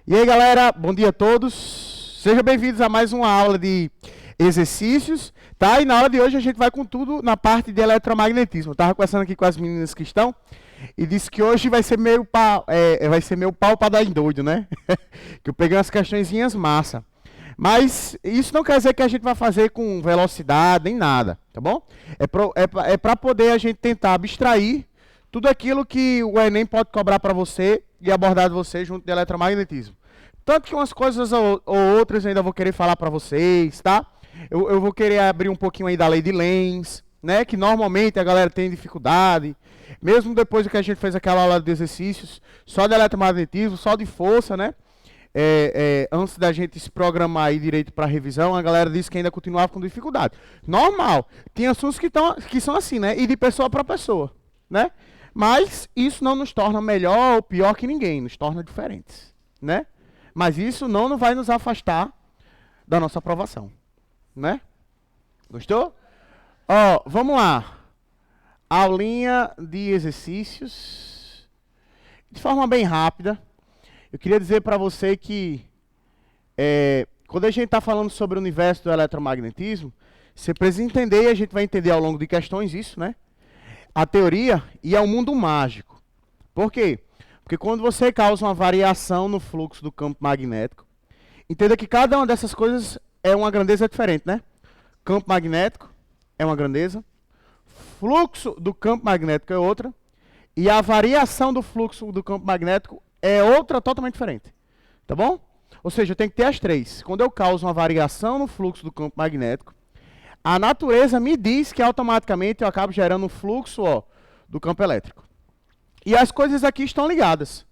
E aí, galera, bom dia a todos. Sejam bem-vindos a mais uma aula de exercícios, tá? E na aula de hoje a gente vai com tudo na parte de eletromagnetismo. Eu estava conversando aqui com as meninas que estão e disse que hoje vai ser meio pau para dar em doido, né? Que eu peguei umas questõezinhas massa. Mas isso não quer dizer que a gente vai fazer com velocidade nem nada, tá bom? É para poder a gente tentar abstrair tudo aquilo que o Enem pode cobrar para você e abordar de você junto de eletromagnetismo. Tanto que umas coisas ou outras eu ainda vou querer falar para vocês, tá? Eu vou querer abrir um pouquinho aí da lei de Lenz, né? Que normalmente a galera tem dificuldade. Mesmo depois que a gente fez aquela aula de exercícios, só de eletromagnetismo, só de força, né? Antes da gente se programar aí direito para revisão, a galera disse que ainda continuava com dificuldade. Normal. Tem assuntos que são assim, né? E de pessoa para pessoa, né? Mas isso não nos torna melhor ou pior que ninguém, nos torna diferentes, né? Mas isso não vai nos afastar da nossa aprovação, né? Gostou? Ó, vamos lá. Aulinha de exercícios. De forma bem rápida, eu queria dizer para você que quando a gente está falando sobre o universo do eletromagnetismo, você precisa entender, e a gente vai entender ao longo de questões isso, né? A teoria e ao mundo mágico. Por quê? Porque quando você causa uma variação no fluxo do campo magnético, entenda que cada uma dessas coisas é uma grandeza diferente, né? Campo magnético é uma grandeza, fluxo do campo magnético é outra, e a variação do fluxo do campo magnético é outra totalmente diferente. Tá bom? Ou seja, eu tenho que ter as três. Quando eu causo uma variação no fluxo do campo magnético, a natureza me diz que automaticamente eu acabo gerando um fluxo do campo elétrico. E as coisas aqui estão ligadas,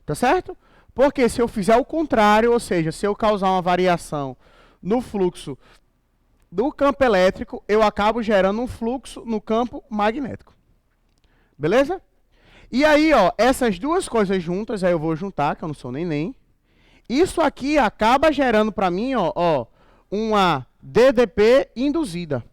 tá certo? Porque se eu fizer o contrário, ou seja, se eu causar uma variação no fluxo do campo elétrico, eu acabo gerando um fluxo no campo magnético. Beleza? E aí, essas duas coisas juntas, aí eu vou juntar, que eu não sou nem. Isso aqui acaba gerando para mim, uma DDP induzida.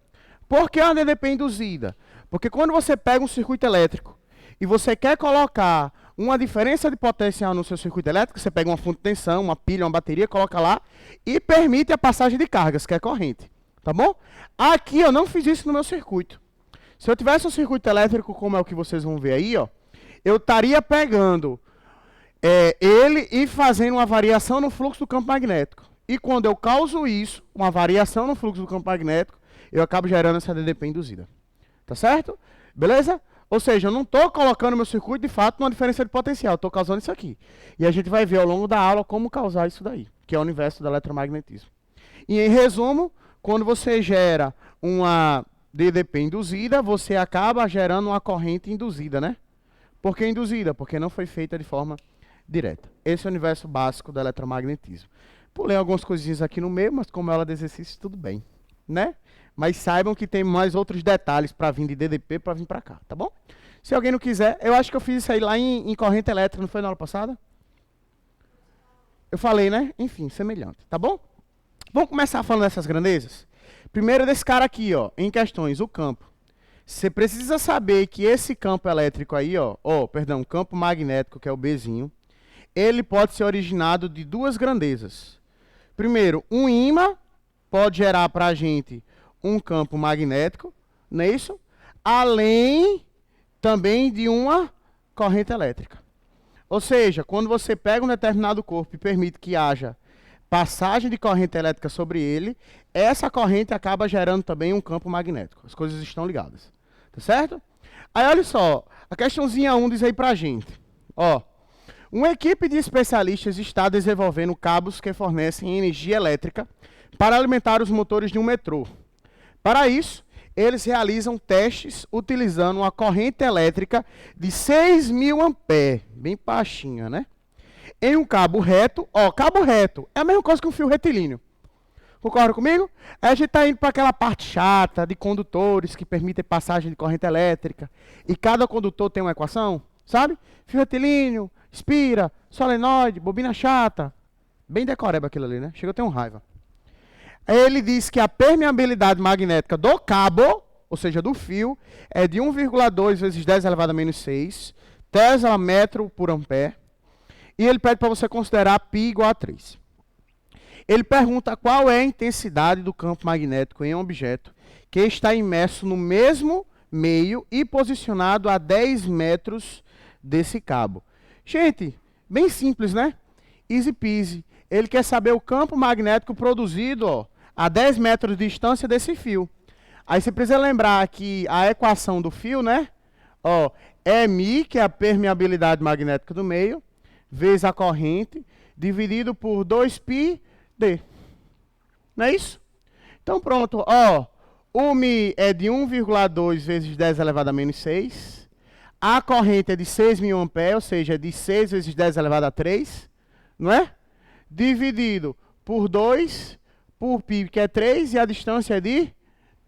Por que uma DDP induzida? Porque quando você pega um circuito elétrico e você quer colocar uma diferença de potencial no seu circuito elétrico, você pega uma fonte de tensão, uma pilha, uma bateria, coloca lá e permite a passagem de cargas, que é corrente. Tá bom? Aqui eu não fiz isso no meu circuito. Se eu tivesse um circuito elétrico, como é o que vocês vão ver aí, eu estaria pegando ele e fazendo uma variação no fluxo do campo magnético. E quando eu causo isso, uma variação no fluxo do campo magnético, eu acabo gerando essa DDP induzida. Tá certo? Beleza? Ou seja, eu não estou colocando meu circuito, de fato, numa diferença de potencial. Estou causando isso aqui. E a gente vai ver ao longo da aula como causar isso daí, que é o universo do eletromagnetismo. E em resumo, quando você gera uma DDP induzida, você acaba gerando uma corrente induzida, né? Por que induzida? Porque não foi feita de forma direta. Esse é o universo básico do eletromagnetismo. Pulei algumas coisinhas aqui no meio, mas como ela de exercício, tudo bem, né? Mas saibam que tem mais outros detalhes para vir de DDP para vir para cá, tá bom? Se alguém não quiser, eu acho que eu fiz isso aí lá em corrente elétrica, não foi na aula passada? Eu falei, né? Enfim, semelhante, tá bom? Vamos começar falando dessas grandezas? Primeiro desse cara aqui, em questões, o campo. Você precisa saber que esse campo elétrico aí, campo magnético, que é o Bzinho, ele pode ser originado de duas grandezas. Primeiro, um ímã pode gerar para a gente um campo magnético, não é isso? Além também de uma corrente elétrica. Ou seja, quando você pega um determinado corpo e permite que haja passagem de corrente elétrica sobre ele, essa corrente acaba gerando também um campo magnético. As coisas estão ligadas. Tá certo? Aí olha só, a questãozinha 1 diz aí pra gente. Uma equipe de especialistas está desenvolvendo cabos que fornecem energia elétrica para alimentar os motores de um metrô. Para isso, eles realizam testes utilizando uma corrente elétrica de 6.000 amperes, bem baixinha, né? Em um cabo reto, cabo reto é a mesma coisa que um fio retilíneo. Concorda comigo? Aí a gente está indo para aquela parte chata de condutores que permitem passagem de corrente elétrica. E cada condutor tem uma equação, sabe? Fio retilíneo, espira, solenoide, bobina chata. Bem decoreba aquilo ali, né? Chega a ter raiva. Aí ele diz que a permeabilidade magnética do cabo, ou seja, do fio, é de 1,2 vezes 10 elevado a menos 6 tesla metro por ampere. E ele pede para você considerar π igual a 3. Ele pergunta qual é a intensidade do campo magnético em um objeto que está imerso no mesmo meio e posicionado a 10 metros desse cabo. Gente, bem simples, né? Easy peasy. Ele quer saber o campo magnético produzido, ó, a 10 metros de distância desse fio. Aí você precisa lembrar que a equação do fio, né? Ó, é μ, que é a permeabilidade magnética do meio, vezes a corrente, dividido por 2πd. Não é isso? Então pronto, ó. O μ é de 1,2 vezes 10 elevado a menos 6. A corrente é de 6.000 amperes, ou seja, é de 6 vezes 10 elevado a 3. Não é? Dividido por 2, por π, que é 3, e a distância é de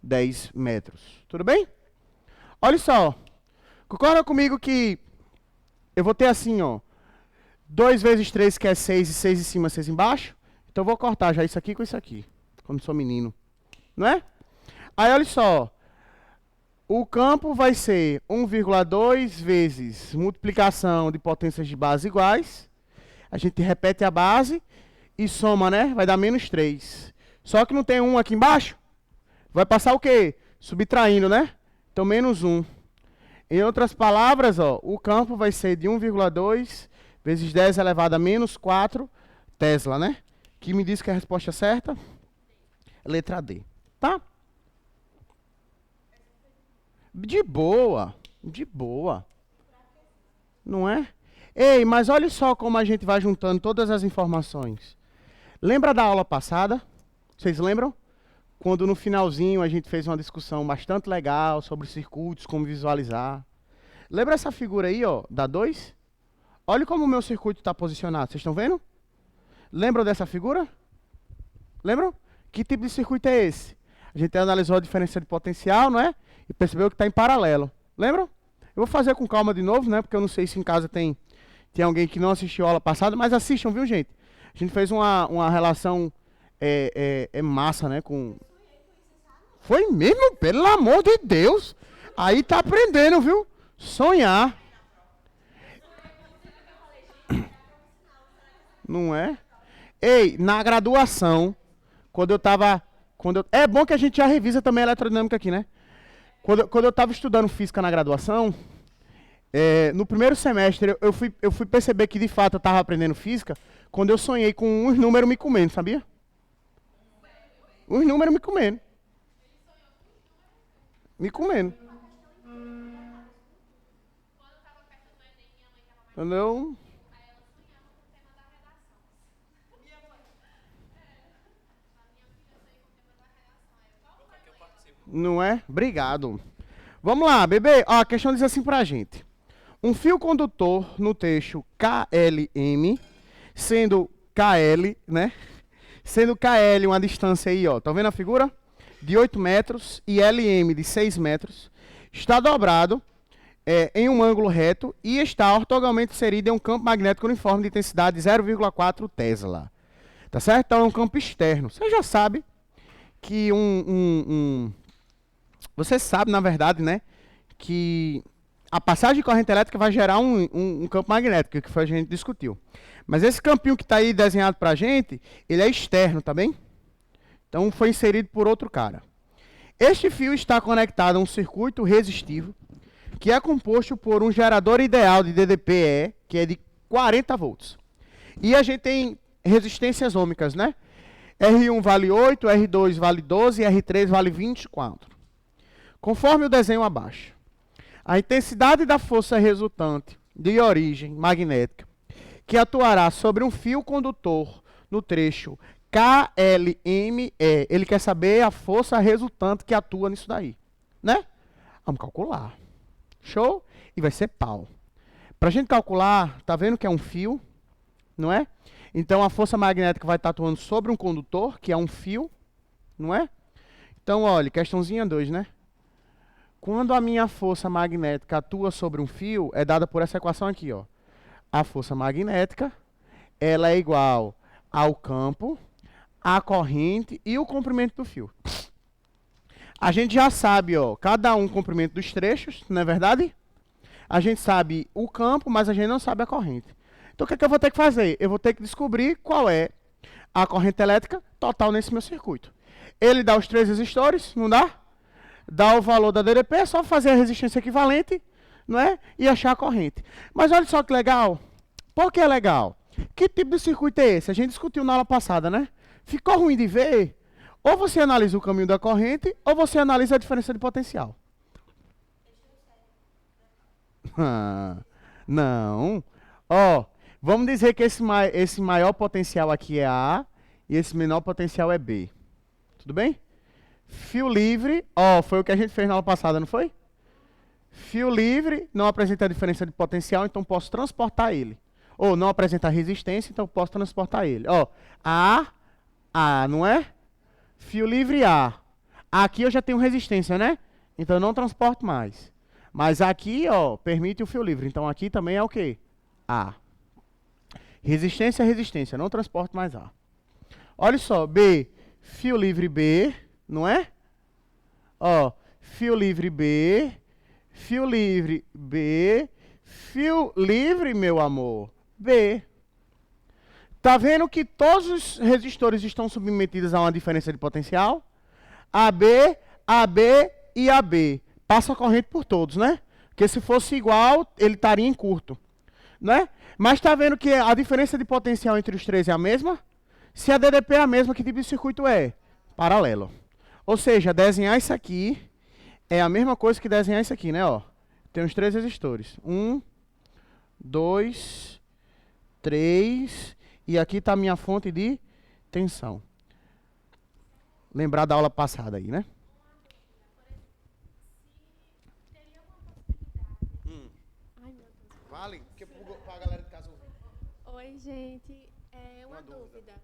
10 metros. Tudo bem? Olha só. Concorda comigo que eu vou ter assim, ó. 2 vezes 3, que é 6, e 6 em cima, 6 embaixo. Então eu vou cortar já isso aqui com isso aqui, quando sou menino. Não é? Aí olha só. O campo vai ser 1,2 vezes multiplicação de potências de base iguais. A gente repete a base e soma, né? Vai dar menos 3. Só que não tem 1 aqui embaixo. Vai passar o quê? Subtraindo, né? Então, menos 1. Em outras palavras, ó, o campo vai ser de 1,2 vezes 10 elevado a menos 4 Tesla, né? Que me diz que a resposta certa é letra D. Tá? De boa. De boa. Não é? Ei, mas olha só como a gente vai juntando todas as informações. Lembra da aula passada? Vocês lembram? Quando no finalzinho a gente fez uma discussão bastante legal sobre circuitos, como visualizar. Lembra essa figura aí, ó, da 2? Olha como o meu circuito está posicionado. Vocês estão vendo? Lembram dessa figura? Lembram? Que tipo de circuito é esse? A gente analisou a diferença de potencial, não é? E percebeu que está em paralelo. Lembram? Eu vou fazer com calma de novo, né? Porque eu não sei se em casa tem alguém que não assistiu a aula passada, mas assistam, viu, gente? A gente fez uma relação massa, né? Foi mesmo? Pelo amor de Deus! Aí tá aprendendo, viu? Sonhar. Não é? Ei, na graduação, é bom que a gente já revisa também a eletrodinâmica aqui, né? Quando eu estava estudando física na graduação, no primeiro semestre eu fui perceber que de fato eu estava aprendendo física quando eu sonhei com uns números me comendo, sabia? Os números me comendo. Me comendo. Entendeu? Não é? Obrigado. Vamos lá, bebê. Ó, a questão diz assim pra gente. Um fio condutor no trecho KLM, sendo KL, né? Sendo KL uma distância aí, ó. Tá vendo a figura? De 8 metros e LM de 6 metros. Está dobrado em um ângulo reto e está ortogonalmente inserido em um campo magnético uniforme de intensidade 0,4 Tesla. Tá certo? Então é um campo externo. Você já sabe que você sabe, na verdade, né, que a passagem de corrente elétrica vai gerar um campo magnético, que foi a gente discutiu. Mas esse campinho que está aí desenhado para a gente, ele é externo, tá bem? Então foi inserido por outro cara. Este fio está conectado a um circuito resistivo, que é composto por um gerador ideal de DDPE, que é de 40 volts. E a gente tem resistências ômicas, né? R1 vale 8, R2 vale 12 e R3 vale 24. Conforme o desenho abaixo. A intensidade da força resultante de origem magnética que atuará sobre um fio condutor no trecho KLME. Ele quer saber a força resultante que atua nisso daí, né? Vamos calcular. Show? E vai ser pau. Para a gente calcular, tá vendo que é um fio, não é? Então a força magnética vai estar atuando sobre um condutor, que é um fio, não é? Então, olha, questãozinha 2, né? Quando a minha força magnética atua sobre um fio, é dada por essa equação aqui, ó. A força magnética, ela é igual ao campo, à corrente e o comprimento do fio. A gente já sabe, ó, cada um o comprimento dos trechos, não é verdade? A gente sabe o campo, mas a gente não sabe a corrente. Então, o que é que eu vou ter que fazer? Eu vou ter que descobrir qual é a corrente elétrica total nesse meu circuito. Ele dá os 3 resistores, não dá? Dá o valor da DDP, é só fazer a resistência equivalente, não é? E achar a corrente. Mas olha só que legal. Por que é legal? Que tipo de circuito é esse? A gente discutiu na aula passada, né? Ficou ruim de ver? Ou você analisa o caminho da corrente, ou você analisa a diferença de potencial. Não. Ó, vamos dizer que esse maior potencial aqui é A e esse menor potencial é B. Tudo bem? Fio livre, ó, foi o que a gente fez na aula passada, não foi? Fio livre não apresenta a diferença de potencial, então posso transportar ele. Ou não apresenta resistência, então posso transportar ele. Ó, A, não é? Fio livre A. Aqui eu já tenho resistência, né? Então eu não transporto mais. Mas aqui, ó, permite o fio livre. Então aqui também é o quê? A. Resistência, resistência. Não transporto mais A. Olha só, B, fio livre B, não é? Ó, fio livre B, fio livre B, fio livre, meu amor, B. Tá vendo que todos os resistores estão submetidos a uma diferença de potencial? AB, AB e AB. Passa a corrente por todos, né? Porque se fosse igual, ele estaria em curto, né? Mas tá vendo que a diferença de potencial entre os três é a mesma? Se a DDP é a mesma, que tipo de circuito é? Paralelo. Ou seja, desenhar isso aqui é a mesma coisa que desenhar isso aqui, né? Ó, tem os 3 resistores. 1, 2, 3. E aqui está a minha fonte de tensão. Lembrar da aula passada aí, né? Vale, porque para a galera de casa ouvir. Oi, gente. Uma dúvida.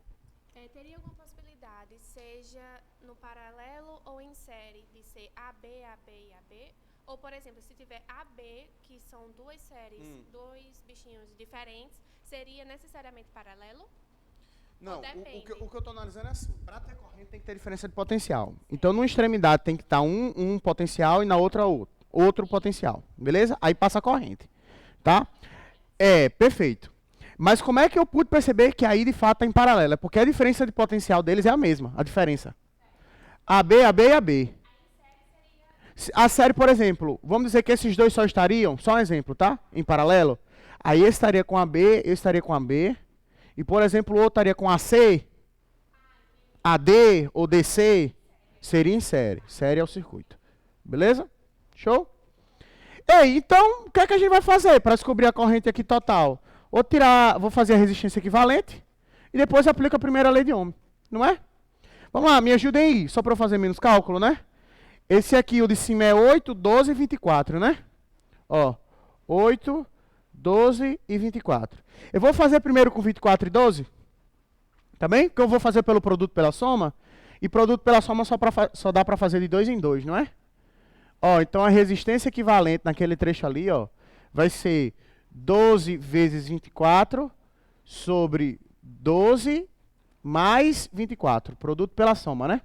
Teria alguma possibilidade, seja no paralelo ou em série, de ser AB, AB e AB? Ou, por exemplo, se tiver AB, que são 2 séries, 2 bichinhos diferentes, seria necessariamente paralelo? Não, o que eu estou analisando é assim, para ter corrente tem que ter diferença de potencial. Então, numa extremidade tem que estar um potencial e na outra outro potencial, beleza? Aí passa a corrente, tá? Perfeito. Mas como é que eu pude perceber que aí de fato está em paralelo? É porque a diferença de potencial deles é a mesma, a diferença. AB, AB e AB. A série, por exemplo, vamos dizer que esses dois só estariam, só um exemplo, tá? Em paralelo. Aí eu estaria com AB, eu estaria com AB. E, por exemplo, o outro estaria com AC, AD ou DC, seria em série. Série é o circuito. Beleza? Show? Ei, então, o que é que a gente vai fazer para descobrir a corrente aqui total? Vou fazer a resistência equivalente e depois aplico a primeira lei de Ohm, não é? Vamos lá, me ajudem aí, só para eu fazer menos cálculo, né? Esse aqui, o de cima é 8, 12 e 24, né? Ó, 8, 12 e 24. Eu vou fazer primeiro com 24 e 12, tá bem? Porque eu vou fazer pelo produto pela soma, e produto pela soma só dá para fazer de 2 em 2, não é? Ó, então a resistência equivalente naquele trecho ali, ó, vai ser 12 vezes 24 sobre 12 mais 24. Produto pela soma, né?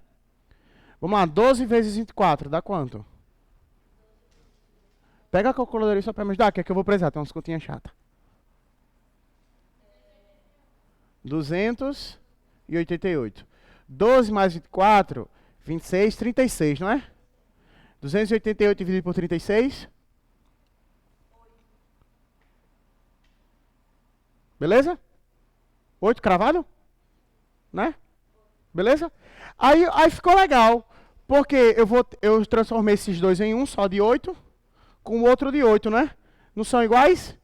Vamos lá, 12 vezes 24, dá quanto? Pega a calculadora aí só para me ajudar, que é que eu vou precisar, tem umas continhas chatas. 288. 12 mais 24, 26, 36, não é? 288 dividido por 36. Beleza? 8 cravado? Né? Beleza? Aí ficou legal. Porque eu transformei esses dois em um só de 8, com o outro de 8, né? Não são iguais?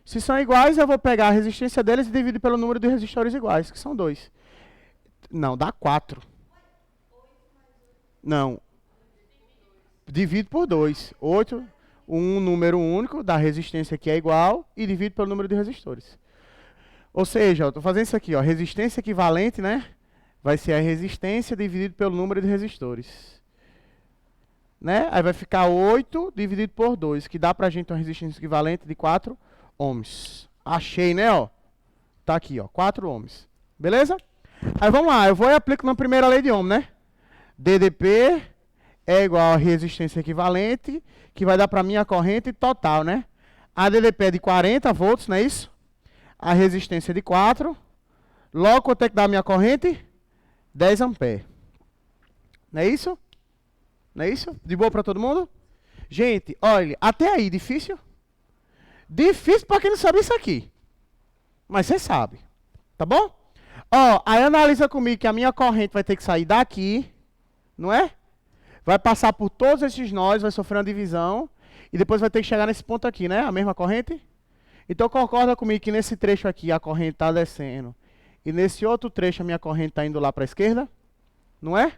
Se são iguais, eu vou pegar a resistência deles e dividir pelo número de resistores iguais, que são 2. Não, dá 4. Não. Divido por 2. 8, um número único da resistência que é igual e divido pelo número de resistores. Ou seja, eu estou fazendo isso aqui, ó, resistência equivalente, né? Vai ser a resistência dividido pelo número de resistores. Né? Aí vai ficar 8 dividido por 2, que dá pra gente uma resistência equivalente de 4 ohms. Achei, né? Ó. Tá aqui, ó, 4 ohms. Beleza? Aí vamos lá, eu vou e aplico na primeira lei de Ohm, né? DDP é igual a resistência equivalente, que vai dar pra mim a corrente total, né? A DDP é de 40 volts, não é isso? a resistência de 4. Logo, quanto é que dá a minha corrente? 10 amperes. Não é isso? Não é isso? De boa para todo mundo? Gente, olha, até aí, difícil? Difícil para quem não sabe isso aqui. Mas você sabe. Tá bom? Ó, aí analisa comigo que a minha corrente vai ter que sair daqui, não é? Vai passar por todos esses nós, vai sofrer uma divisão, e depois vai ter que chegar nesse ponto aqui, né? A mesma corrente? Então concorda comigo que nesse trecho aqui a corrente está descendo, e nesse outro trecho a minha corrente está indo lá para a esquerda? Não é?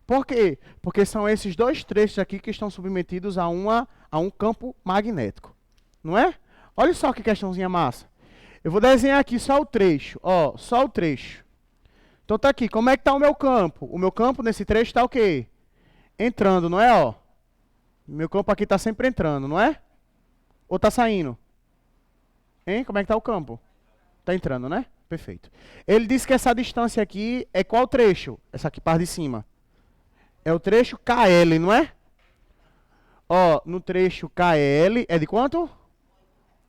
Por quê? Porque são esses dois trechos aqui que estão submetidos a um campo magnético. Não é? Olha só que questãozinha massa. Eu vou desenhar aqui só o trecho, ó, só o trecho. Então tá aqui, como é que tá o meu campo? O meu campo nesse trecho tá o quê? Entrando, não é, ó? Meu campo aqui tá sempre entrando, não é? Ou tá saindo? Hein? Como é que tá o campo? Tá entrando, né? Perfeito. Ele disse que essa distância aqui é qual trecho? Essa aqui, parte de cima. É o trecho KL, não é? Ó, no trecho KL é de quanto?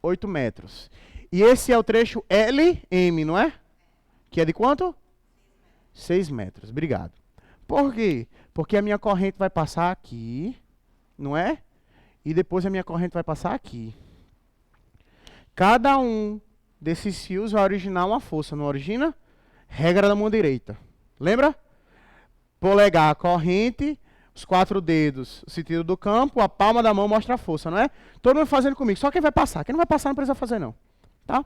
8 metros. E esse é o trecho LM, não é? Que é de quanto? 6 metros. Obrigado. Por quê? Porque a minha corrente vai passar aqui, não é? E depois a minha corrente vai passar aqui. Cada um desses fios vai originar uma força, não origina? Regra da mão direita. Lembra? Polegar, a corrente, os 4 dedos, o sentido do campo, a palma da mão mostra a força, não é? Todo mundo fazendo comigo. Só quem vai passar. Quem não vai passar não precisa fazer, não. Tá?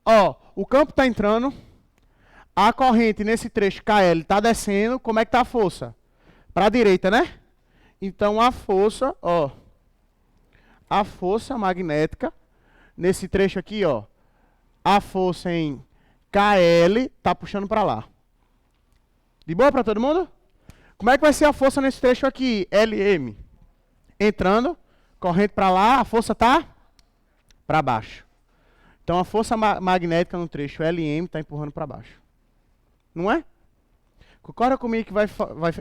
Ó, o campo está entrando. A corrente nesse trecho KL está descendo. Como é que está a força? Para a direita, né? Então a força, ó. A força magnética nesse trecho aqui, ó. A força em KL está puxando para lá. De boa para todo mundo? Como é que vai ser a força nesse trecho aqui? LM. Entrando, corrente para lá, a força está para baixo. Então a força magnética no trecho LM está empurrando para baixo. Não é? Concorda comigo que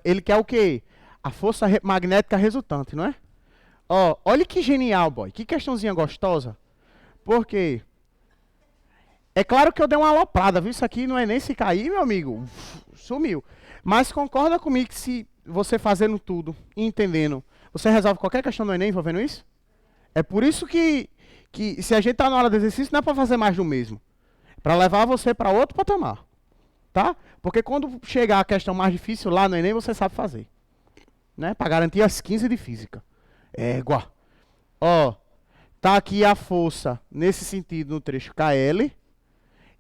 ele quer o quê? A força magnética resultante, não é? Ó, olha que genial, boy. Que questãozinha gostosa. Por quê? É claro que eu dei uma aloprada, viu? Isso aqui não é nem se cair, meu amigo. Sumiu. Mas concorda comigo que se você fazendo tudo e entendendo, você resolve qualquer questão do Enem envolvendo isso? É por isso que se a gente tá na hora do exercício, não é para fazer mais do mesmo. É para levar você para outro patamar. Tá? Porque quando chegar a questão mais difícil lá no Enem, você sabe fazer. Né? Para garantir as 15 de física. Égua. Ó, tá aqui a força nesse sentido no trecho KL.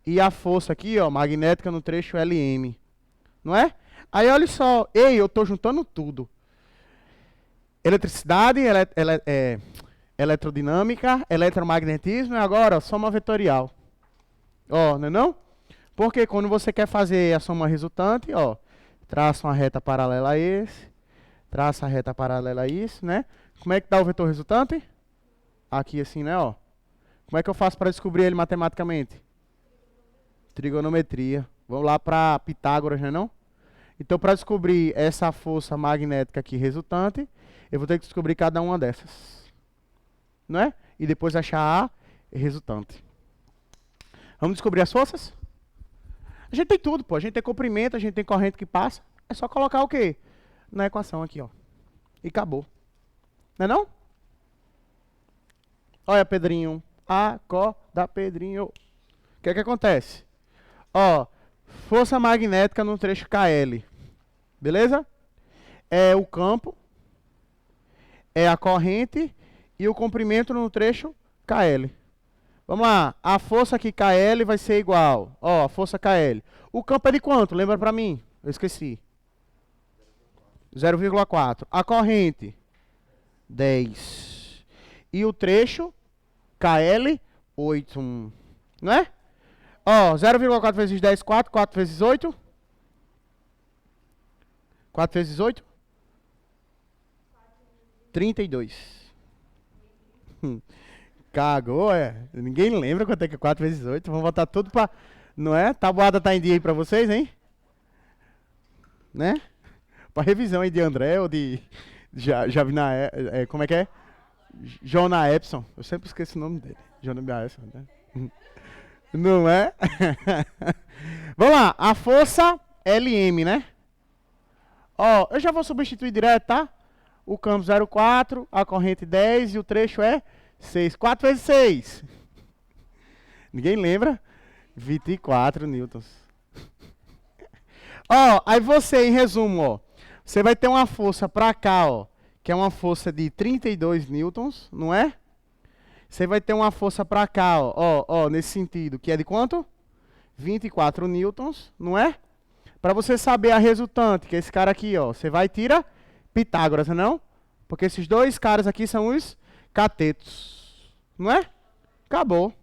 E a força aqui, ó, magnética no trecho LM. Não é? Aí olha só. Ei, eu tô juntando tudo. Eletricidade, eletrodinâmica, eletromagnetismo e agora soma vetorial. Ó, não é não? Porque quando você quer fazer a soma resultante, ó, traça uma reta paralela a esse, traça a reta paralela a isso, né? Como é que dá o vetor resultante? Aqui assim, né, ó. Como é que eu faço para descobrir ele matematicamente? Trigonometria. Vamos lá para Pitágoras, não é não? Então, para descobrir essa força magnética aqui resultante, eu vou ter que descobrir cada uma dessas. Não é? E depois achar a resultante. Vamos descobrir as forças? A gente tem tudo, pô. A gente tem comprimento, a gente tem corrente que passa. É só colocar o quê? Na equação aqui, ó. E acabou. Não é não? Olha, Pedrinho. Acorda, Pedrinho. O que é que acontece? Ó, força magnética no trecho KL. Beleza? É o campo, é a corrente e o comprimento no trecho KL. Vamos lá. A força aqui KL vai ser igual. Ó, a força KL. O campo é de quanto? Lembra pra mim? Eu esqueci. 0,4. A corrente, 10. E o trecho KL, 8. Não é? Ó, 0,4 vezes 10, 4. 4 vezes 8. 4 vezes 8? 32. Cagou, é? Ninguém lembra quanto é que é 4 vezes 8. Vamos botar tudo pra... Não é? Tabuada tá em dia aí pra vocês, hein? Né? Pra revisão aí de André ou de... Já vi na... como é que é? Jonah Epson. Eu sempre esqueço o nome dele. Jonah Epson, né? Não é? Vamos lá, a força LM, né? Ó, eu já vou substituir direto, tá? O campo 0,4, a corrente 10 e o trecho é 6. 4 vezes 6. Ninguém lembra? 24 newtons. Ó, aí você, em resumo, ó, você vai ter uma força pra cá, ó, que é uma força de 32 newtons, não é? Você vai ter uma força pra cá, ó, nesse sentido, que é de quanto? 24 newtons, não é? Para você saber a resultante, que é esse cara aqui, ó, você vai tirar Pitágoras, não? Porque esses dois caras aqui são os catetos, não é? Acabou.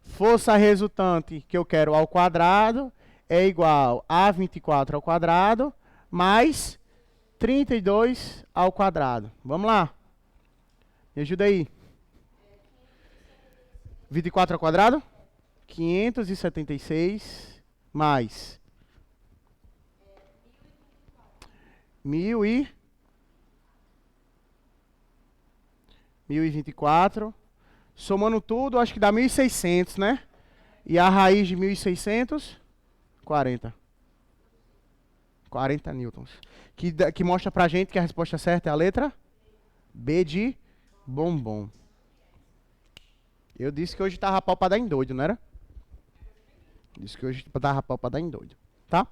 Força resultante que eu quero ao quadrado é igual a 24 ao quadrado mais 32 ao quadrado. Vamos lá. Me ajuda aí. 24 ao quadrado? 576 mais 1024. Somando tudo, acho que dá 1.600, né? E a raiz de 1.600, 40 newtons. Que mostra pra gente que a resposta certa é a letra B de bombom. Eu disse que hoje tava pau pra dar em doido, não era? Disse que hoje tava pau pra dar em doido, tá?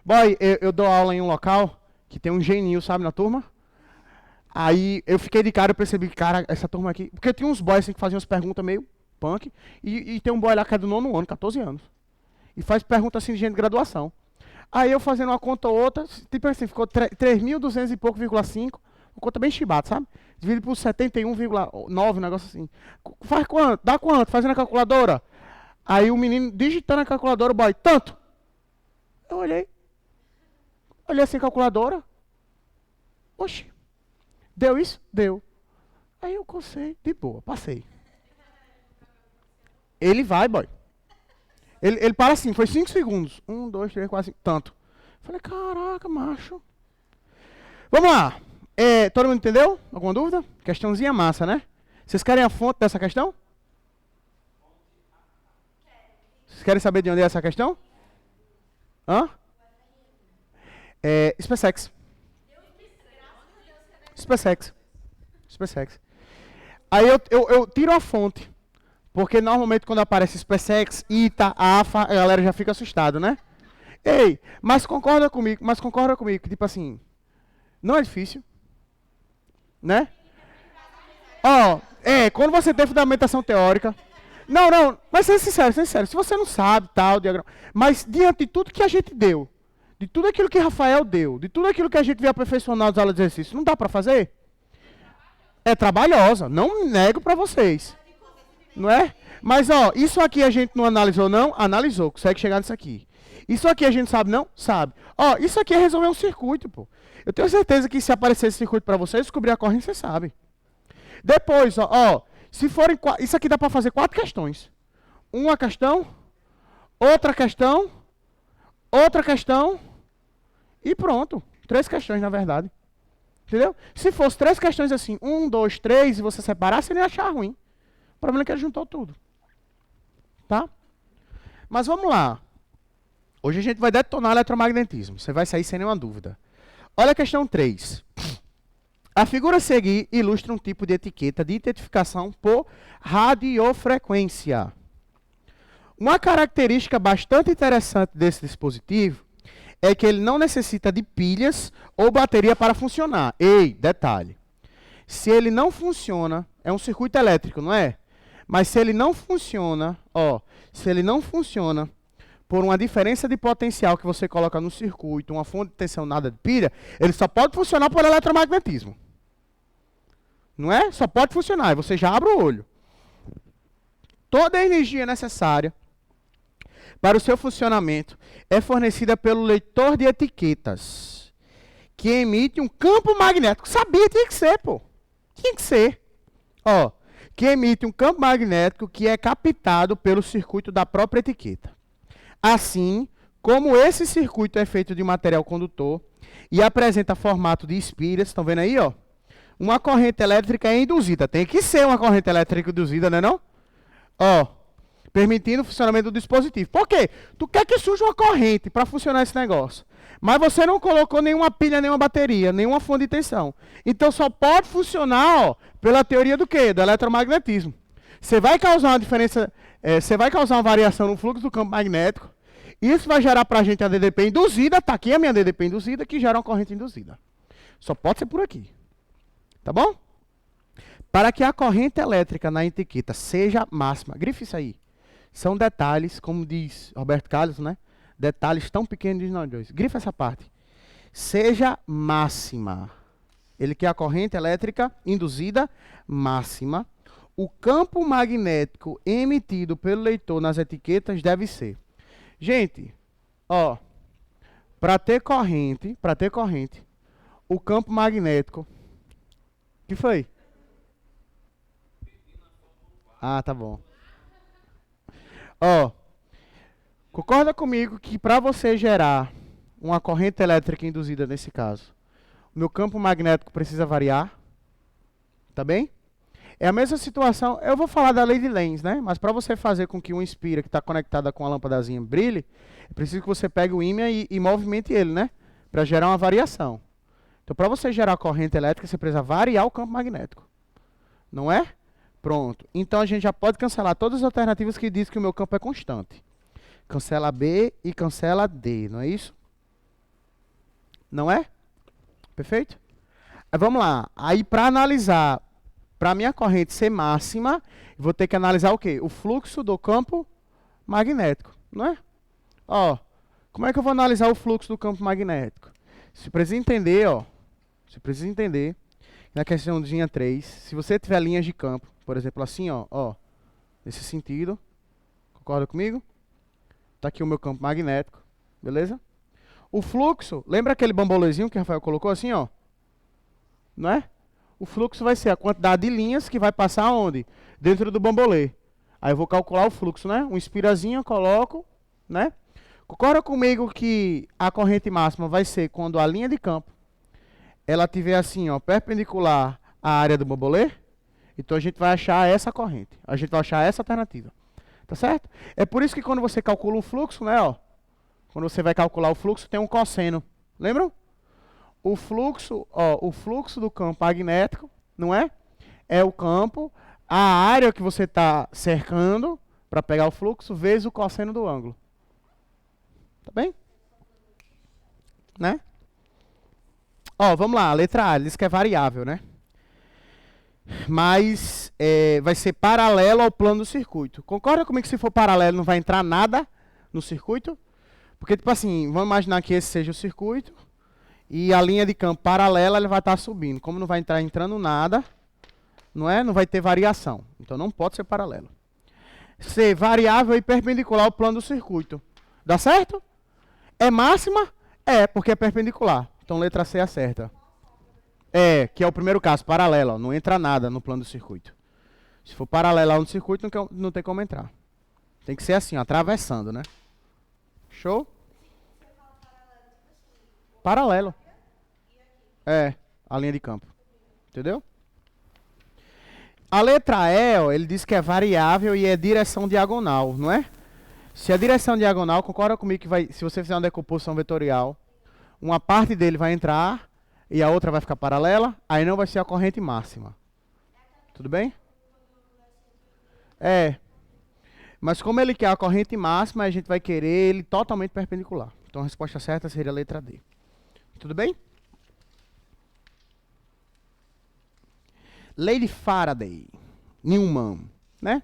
Boy, eu dou aula em um local que tem um geninho, sabe, na turma? Aí eu fiquei de cara, eu percebi que, cara, essa turma aqui... Porque tinha uns boys assim, que faziam umas perguntas meio punk. E tem um boy lá que é do 9º ano, 14 anos. E faz pergunta assim de gente de graduação. Aí eu fazendo uma conta ou outra, tipo assim, ficou 3.200 e pouco, 5. Uma conta bem chibata, sabe? Divide por 71,9, um negócio assim. Faz quanto? Dá quanto? Fazendo a calculadora. Aí o menino digitando a calculadora, o boy, tanto. Eu olhei. Olhei assim a calculadora. Oxi. Deu isso? Deu. Aí eu cocei, de boa, passei. Ele vai, boy. Ele para assim, foi 5 segundos. 1, 2, 3, 4, 5, tanto. Falei, caraca, macho. Vamos lá. Todo mundo entendeu? Alguma dúvida? Questãozinha massa, né? Vocês querem a fonte dessa questão? Vocês querem saber de onde é essa questão? Hã? SpaceX. SpaceX. Aí eu tiro a fonte. Porque normalmente quando aparece SpaceX, ITA, AFA, a galera já fica assustada, né? Ei, mas concorda comigo que tipo assim, não é difícil, né? Ó, quando você tem fundamentação teórica, não, mas seja sincero, se você não sabe, tal, diagrama, mas diante de tudo que a gente deu, de tudo aquilo que Rafael deu, de tudo aquilo que a gente veio aperfeiçoar nas aulas de exercício, não dá pra fazer? É trabalhosa, não nego pra vocês. Não é? Mas, ó, isso aqui a gente não analisou, não? Analisou, consegue chegar nisso aqui. Isso aqui a gente sabe, não? Sabe. Ó, isso aqui é resolver um circuito, pô. Eu tenho certeza que se aparecer esse circuito pra vocês, descobrir a corrente, você sabe. Depois, ó, se forem... Isso aqui dá pra fazer 4 questões. Uma questão, outra questão e pronto. 3 questões, na verdade. Entendeu? Se fosse 3 questões assim, 1, 2, 3, e você separar, você nem ia achar ruim. O problema é que ele juntou tudo. Tá? Mas vamos lá. Hoje a gente vai detonar eletromagnetismo. Você vai sair sem nenhuma dúvida. Olha a questão 3. A figura a seguir ilustra um tipo de etiqueta de identificação por radiofrequência. Uma característica bastante interessante desse dispositivo é que ele não necessita de pilhas ou bateria para funcionar. Ei, detalhe. Se ele não funciona, é um circuito elétrico, não é? Mas se ele não funciona, por uma diferença de potencial que você coloca no circuito, uma fonte de tensão nada de pilha, ele só pode funcionar por eletromagnetismo. Não é? Só pode funcionar, e você já abre o olho. Toda a energia necessária para o seu funcionamento é fornecida pelo leitor de etiquetas, que emite um campo magnético. Sabia, tinha que ser, pô. Tinha que ser. Ó, que emite um campo magnético que é captado pelo circuito da própria etiqueta. Assim, como esse circuito é feito de material condutor e apresenta formato de espírias, estão vendo aí, ó? Uma corrente elétrica é induzida. Tem que ser uma corrente elétrica induzida, não é não? Ó, permitindo o funcionamento do dispositivo. Por quê? Tu quer que surja uma corrente para funcionar esse negócio. Mas você não colocou nenhuma pilha, nenhuma bateria, nenhuma fonte de tensão. Então só pode funcionar, ó, pela teoria do quê? Do eletromagnetismo. Você vai causar uma diferença, você vai causar uma variação no fluxo do campo magnético. Isso vai gerar para a gente a DDP induzida. Está aqui a minha DDP induzida, que gera uma corrente induzida. Só pode ser por aqui. Tá bom? Para que a corrente elétrica na etiqueta seja máxima. Grife isso aí. São detalhes, como diz Roberto Carlos, né? Detalhes tão pequenos de nós dois. Grifa essa parte. Seja máxima. Ele quer a corrente elétrica induzida máxima. O campo magnético emitido pelo leitor nas etiquetas deve ser. Gente, ó, para ter corrente, o campo magnético. Que foi? Ah, tá bom. Ó, concorda comigo que para você gerar uma corrente elétrica induzida nesse caso, o meu campo magnético precisa variar? Tá bem? É a mesma situação, eu vou falar da lei de Lenz, né? Mas para você fazer com que um espira que está conectada com a lâmpadazinha brilhe, é preciso que você pegue o ímã e movimente ele, né? Para gerar uma variação. Então, para você gerar corrente elétrica, você precisa variar o campo magnético. Não é? Pronto. Então, a gente já pode cancelar todas as alternativas que dizem que o meu campo é constante. Cancela B e cancela D, não é isso? Não é? Perfeito? Aí, vamos lá. Aí, para analisar, para a minha corrente ser máxima, eu vou ter que analisar o quê? O fluxo do campo magnético, não é? Ó, como é que eu vou analisar o fluxo do campo magnético? Você precisa entender, ó. Você precisa entender, na questãozinha 3, se você tiver linhas de campo, por exemplo, assim, ó, nesse sentido, concorda comigo? Tá aqui o meu campo magnético, beleza? O fluxo, lembra aquele bambolezinho que o Rafael colocou assim, ó? Não é? O fluxo vai ser a quantidade de linhas que vai passar onde? Dentro do bambolê. Aí eu vou calcular o fluxo, né? Um espirazinho eu coloco, né? Concorda comigo que a corrente máxima vai ser quando a linha de campo ela tiver assim, ó, perpendicular à área do bambolê? Então a gente vai achar essa corrente. A gente vai achar essa alternativa. Tá certo? É por isso que quando você calcula um fluxo, né, ó, quando você vai calcular o fluxo, tem um cosseno. Lembram? O fluxo do campo magnético, não é? É o campo, a área que você está cercando para pegar o fluxo, vezes o cosseno do ângulo. Tá bem? Né? Ó, vamos lá, a letra A, ele diz que é variável, né? Mas vai ser paralelo ao plano do circuito. Concorda comigo que se for paralelo não vai entrar nada no circuito? Porque, tipo assim, vamos imaginar que esse seja o circuito e a linha de campo paralela ele vai estar subindo. Como não vai entrar entrando nada, não é? Não vai ter variação. Então não pode ser paralelo. C, variável e perpendicular ao plano do circuito. Dá certo? É máxima? É, porque é perpendicular. Então letra C acerta. É, que é o primeiro caso, paralelo. Ó, não entra nada no plano do circuito. Se for paralelo ao circuito, não tem como entrar. Tem que ser assim, ó, atravessando, né? Show? Paralelo. É, a linha de campo. Entendeu? A letra E, ó, ele diz que é variável e é direção diagonal, não é? Se a direção diagonal, concorda comigo que vai, se você fizer uma decomposição vetorial, uma parte dele vai entrar e a outra vai ficar paralela, aí não vai ser a corrente máxima. Tudo bem? É. Mas como ele quer a corrente máxima, a gente vai querer ele totalmente perpendicular. Então a resposta certa seria a letra D. Tudo bem? Lei de Faraday, Newman, né?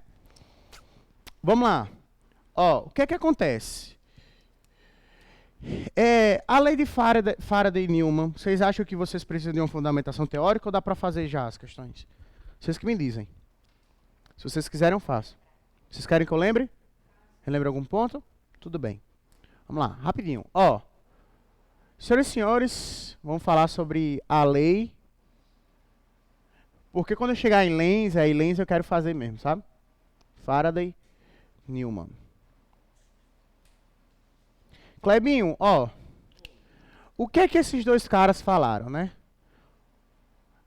Vamos lá. Ó, o que é que acontece? A lei de Faraday e Newman, vocês acham que vocês precisam de uma fundamentação teórica ou dá para fazer já as questões? Vocês que me dizem. Se vocês quiserem, eu faço. Vocês querem que eu lembre? Relembre algum ponto? Tudo bem. Vamos lá, rapidinho. Ó, senhoras e senhores, vamos falar sobre a lei. Porque quando eu chegar em Lenz eu quero fazer mesmo, sabe? Faraday, Newman. Clebinho, ó, o que é que esses dois caras falaram, né?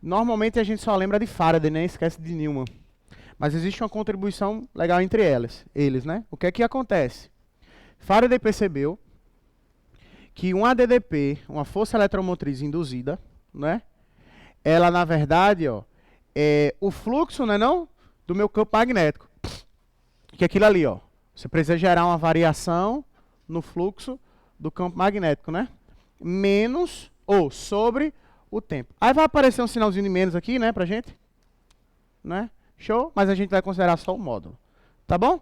Normalmente a gente só lembra de Faraday, né? Esquece de Newman. Mas existe uma contribuição legal entre eles, né? O que é que acontece? Faraday percebeu que um ADDP, uma força eletromotriz induzida, né? Ela, na verdade, ó, é o fluxo, né, não? Do meu campo magnético. Que é aquilo ali, ó. Você precisa gerar uma variação no fluxo do campo magnético, né? Menos ou sobre o tempo. Aí vai aparecer um sinalzinho de menos aqui, né, pra gente? Né? Show? Mas a gente vai considerar só o módulo. Tá bom?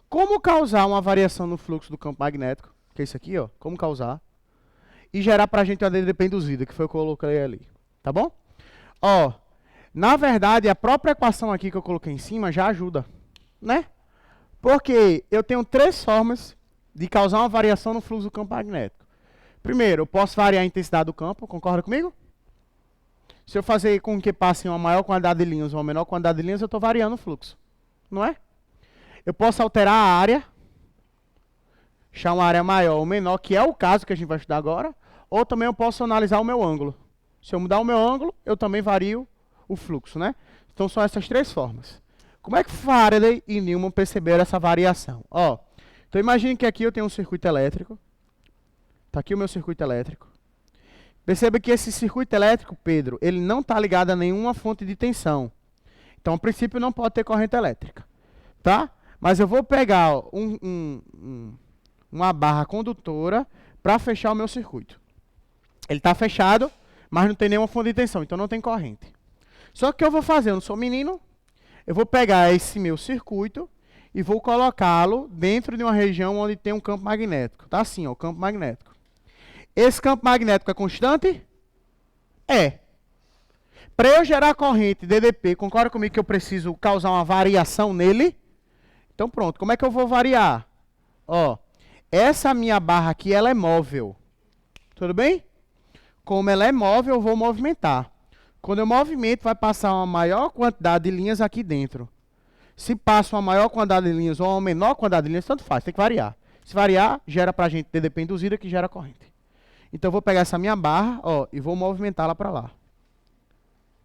Como causar uma variação no fluxo do campo magnético? Que é isso aqui, ó. Como causar? E gerar pra gente uma ADDP induzida, que foi o que eu coloquei ali. Tá bom? Ó, na verdade, a própria equação aqui que eu coloquei em cima já ajuda, né? Porque eu tenho 3 formas de causar uma variação no fluxo do campo magnético. Primeiro, eu posso variar a intensidade do campo, concorda comigo? Se eu fazer com que passe uma maior quantidade de linhas ou uma menor quantidade de linhas, eu estou variando o fluxo, não é? Eu posso alterar a área, achar uma área maior ou menor, que é o caso que a gente vai estudar agora, ou também eu posso analisar o meu ângulo. Se eu mudar o meu ângulo, eu também vario o fluxo, né? Então são essas 3 formas. Como é que Faraday e Newman perceberam essa variação? Ó, então imagine que aqui eu tenho um circuito elétrico. Está aqui o meu circuito elétrico. Perceba que esse circuito elétrico, Pedro, ele não está ligado a nenhuma fonte de tensão. Então, a princípio, não pode ter corrente elétrica. Tá? Mas eu vou pegar ó, uma barra condutora para fechar o meu circuito. Ele está fechado, mas não tem nenhuma fonte de tensão, então não tem corrente. Só que o que eu vou fazer? Eu não sou menino. Eu vou pegar esse meu circuito e vou colocá-lo dentro de uma região onde tem um campo magnético. Tá assim, ó, o campo magnético. Esse campo magnético é constante? É. Para eu gerar corrente DDP, concorda comigo que eu preciso causar uma variação nele? Então pronto, como é que eu vou variar? Ó, essa minha barra aqui, ela é móvel. Tudo bem? Como ela é móvel, eu vou movimentar. Quando eu movimento, vai passar uma maior quantidade de linhas aqui dentro. Se passa uma maior quantidade de linhas ou uma menor quantidade de linhas, tanto faz, tem que variar. Se variar, gera pra gente DDP induzida, que gera corrente. Então eu vou pegar essa minha barra, ó, e vou movimentá-la para lá.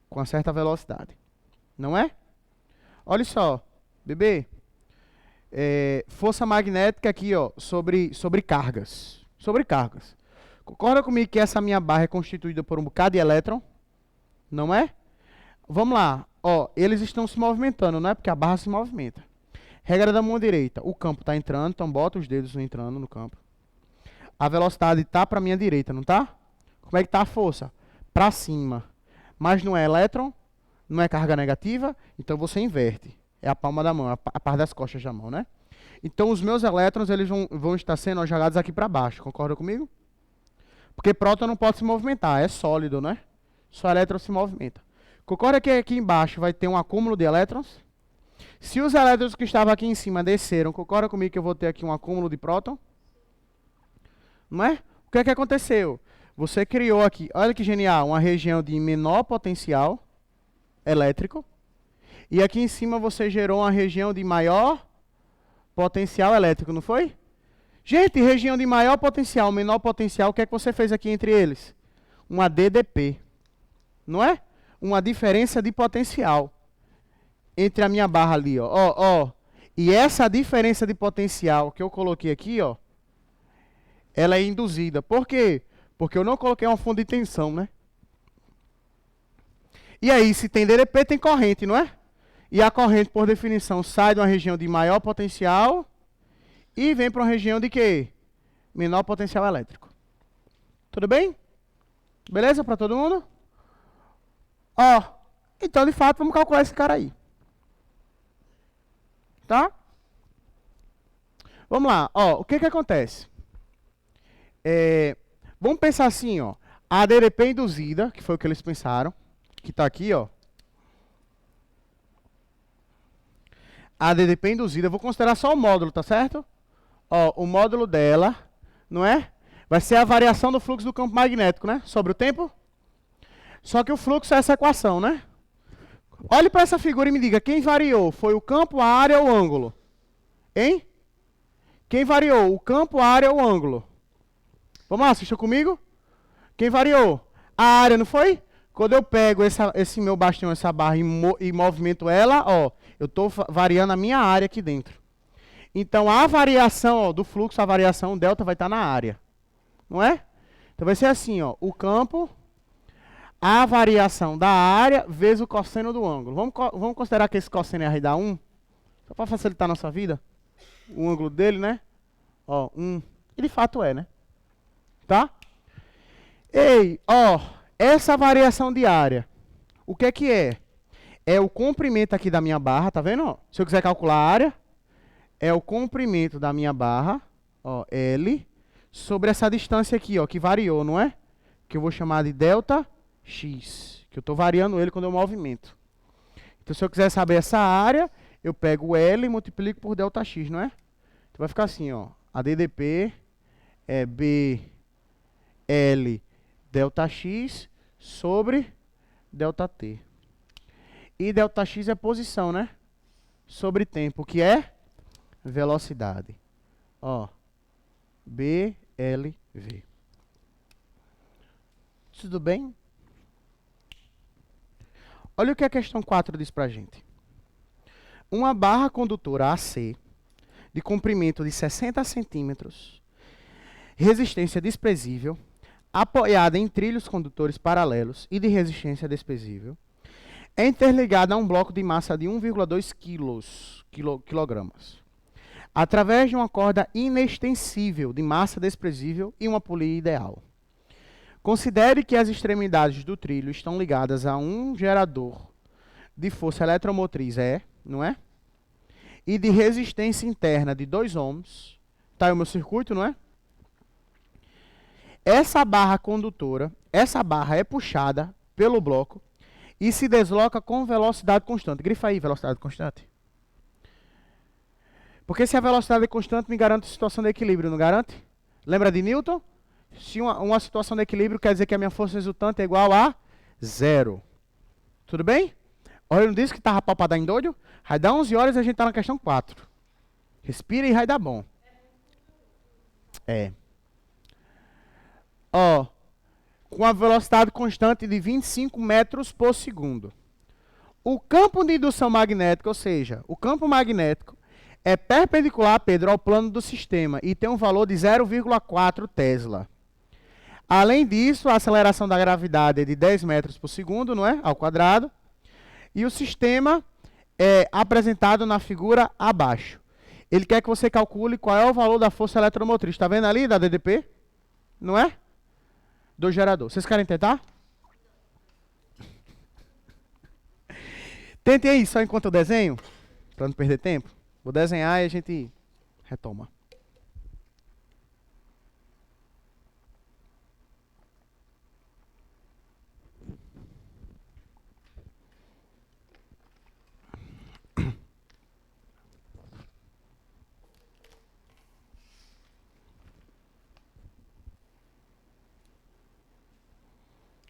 Com uma certa velocidade. Não é? Olha só, bebê. Força magnética aqui, ó, sobre cargas. Sobre cargas. Concorda comigo que essa minha barra é constituída por um bocado de elétron? Não é? Vamos lá. Ó, eles estão se movimentando, não é? Porque a barra se movimenta. Regra da mão direita. O campo está entrando, então bota os dedos entrando no campo. A velocidade está para a minha direita, não está? Como é que está a força? Para cima. Mas não é elétron, não é carga negativa, então você inverte. É a palma da mão, a parte das costas da mão, né? Então os meus elétrons eles vão estar sendo jogados aqui para baixo, concorda comigo? Porque próton não pode se movimentar, é sólido, né? Só elétron se movimenta. Concorda que aqui embaixo vai ter um acúmulo de elétrons? Se os elétrons que estavam aqui em cima desceram, concorda comigo que eu vou ter aqui um acúmulo de próton? Não é? O que é que aconteceu? Você criou aqui, olha que genial, uma região de menor potencial elétrico. E aqui em cima você gerou uma região de maior potencial elétrico, não foi? Gente, região de maior potencial, menor potencial, o que é que você fez aqui entre eles? Uma DDP. Não é? Uma diferença de potencial. Entre a minha barra ali, ó. Ó. E essa diferença de potencial que eu coloquei aqui, ó, ela é induzida. Por quê? Porque eu não coloquei uma fonte de tensão, né? E aí, se tem DDP, tem corrente, não é? E a corrente, por definição, sai de uma região de maior potencial e vem para uma região de quê? Menor potencial elétrico. Tudo bem? Beleza para todo mundo? Ó, então, de fato, vamos calcular esse cara aí. Tá? Vamos lá. Ó, o que que acontece? Vamos pensar assim, ó. A DDP induzida, que foi o que eles pensaram, que está aqui, ó. A DDP induzida, eu vou considerar só o módulo, tá certo? Ó, o módulo dela, não é? Vai ser a variação do fluxo do campo magnético, né? Sobre o tempo. Só que o fluxo é essa equação, né? Olhe para essa figura e me diga, quem variou? Foi o campo, a área ou o ângulo? Hein? Quem variou? O campo, a área ou o ângulo? Vamos lá, assistam comigo. Quem variou? A área, não foi? Quando eu pego esse meu bastião, essa barra e movimento ela, ó, Eu estou variando a minha área aqui dentro. Então, a variação ó, do fluxo, a variação delta vai estar na área. Não é? Então, vai ser assim, ó, o campo, a variação da área vezes o cosseno do ângulo. Vamos considerar que esse cosseno é R dá 1, só para facilitar a nossa vida. O ângulo dele, né? Ó, 1. E de fato é, né? Tá? Ei, ó, essa variação de área, o que é? É o comprimento aqui da minha barra, tá vendo? Ó? Se eu quiser calcular a área, é o comprimento da minha barra, ó, L, sobre essa distância aqui, ó, que variou, não é? Que eu vou chamar de delta X, que eu estou variando ele quando eu movimento. Então, se eu quiser saber essa área, eu pego o L e multiplico por delta X, não é? Então, vai ficar assim, ó, a DDP é BL delta X sobre delta T. E delta X é posição, né? Sobre tempo, que é velocidade. Ó, BLV. Tudo bem? Olha o que a questão 4 diz pra gente. Uma barra condutora AC, de comprimento de 60 centímetros, resistência desprezível, apoiada em trilhos condutores paralelos e de resistência desprezível, é interligada a um bloco de massa de 1,2 quilogramas, através de uma corda inextensível de massa desprezível e uma polia ideal. Considere que as extremidades do trilho estão ligadas a um gerador de força eletromotriz E, não é? E de resistência interna de 2 ohms. Tá aí o meu circuito, não é? Essa barra condutora, essa barra é puxada pelo bloco e se desloca com velocidade constante. Grifa aí, velocidade constante. Porque se a velocidade é constante, me garante situação de equilíbrio, não garante? Lembra de Newton? Se uma situação de equilíbrio quer dizer que a minha força resultante é igual a 0. Tudo bem? Olha, eu não disse que estava pau para dar em doido? Vai dar 11 horas e a gente está na questão 4. Respira e vai dar bom. É. Ó, com a velocidade constante de 25 metros por segundo. O campo de indução magnética, ou seja, o campo magnético, é perpendicular, Pedro, ao plano do sistema e tem um valor de 0,4 Tesla. Além disso, a aceleração da gravidade é de 10 metros por segundo, não é? Ao quadrado. E o sistema é apresentado na figura abaixo. Ele quer que você calcule qual é o valor da força eletromotriz. Está vendo ali, da DDP? Não é? Do gerador. Vocês querem tentar? Tentem aí, só enquanto eu desenho, para não perder tempo. Vou desenhar e a gente retoma.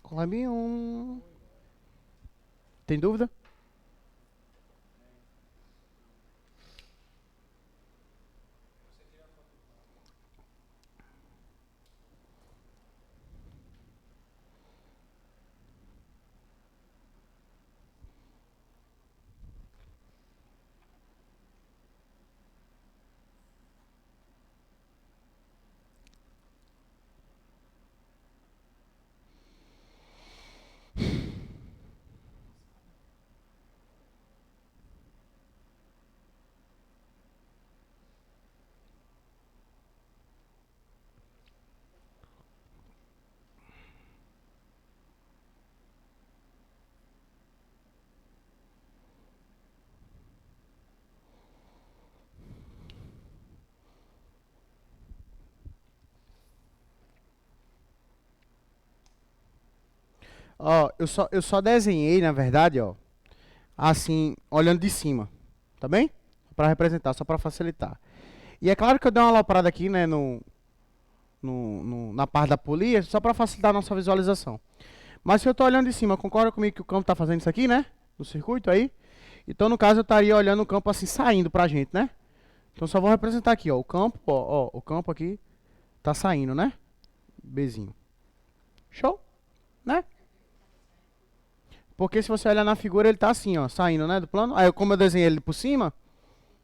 Colabinho. Tem dúvida? Ó, eu só desenhei, na verdade, ó, assim, olhando de cima, tá bem? Para representar, só para facilitar. E é claro que eu dei uma aloprada aqui, né, na parte da polia, só para facilitar a nossa visualização. Mas se eu estou olhando de cima, concorda comigo que o campo está fazendo isso aqui, né? No circuito aí? Então, no caso, eu estaria olhando o campo assim, saindo para a gente, né? Então, só vou representar aqui, ó, o campo, ó, o campo aqui tá saindo, né? Bzinho. Show? Né? Porque se você olhar na figura, ele está assim, ó, saindo, né, do plano. Aí, como eu desenhei ele por cima,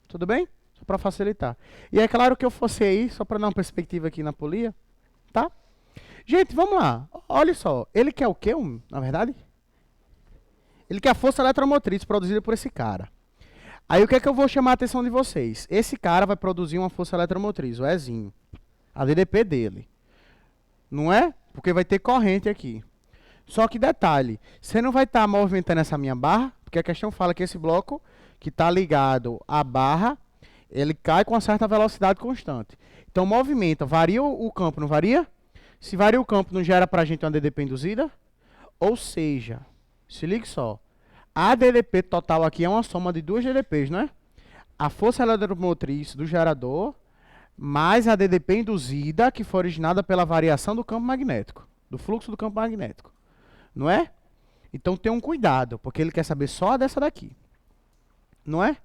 tudo bem? Só para facilitar. E é claro que eu fosse aí, só para dar uma perspectiva aqui na polia, tá? Gente, vamos lá. Olha só, ele quer o quê, na verdade? Ele quer a força eletromotriz produzida por esse cara. Aí o que é que eu vou chamar a atenção de vocês? Esse cara vai produzir uma força eletromotriz, o Ezinho. A DDP dele. Não é? Porque vai ter corrente aqui. Só que detalhe, você não vai estar movimentando essa minha barra, porque a questão fala que esse bloco que está ligado à barra, ele cai com uma certa velocidade constante. Então movimenta, varia o campo, não varia? Se varia o campo, não gera para a gente uma DDP induzida? Ou seja, se ligue só, a DDP total aqui é uma soma de duas DDPs, não é? A força eletromotriz do gerador, mais a DDP induzida, que foi originada pela variação do campo magnético, do fluxo do campo magnético. Não é? Então tem um cuidado, porque ele quer saber só dessa daqui. Não é?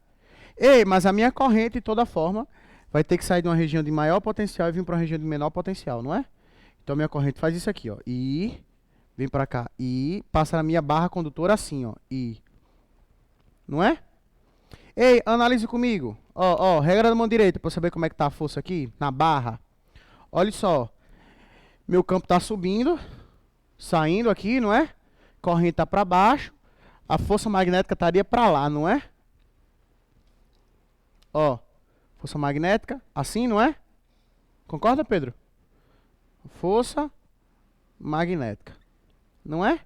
Ei, mas a minha corrente, de toda forma, vai ter que sair de uma região de maior potencial e vir para uma região de menor potencial, não é? Então minha corrente faz isso aqui, ó. E vem para cá. E passa na minha barra condutora assim, ó. E. Não é? Ei, analise comigo. Ó, regra da mão direita, para saber como é que tá a força aqui, na barra. Olha só. Meu campo está subindo, saindo aqui, não é? Corrente está para baixo. A força magnética estaria para lá, não é? Ó, força magnética, assim, não é? Concorda, Pedro? Força magnética, não é?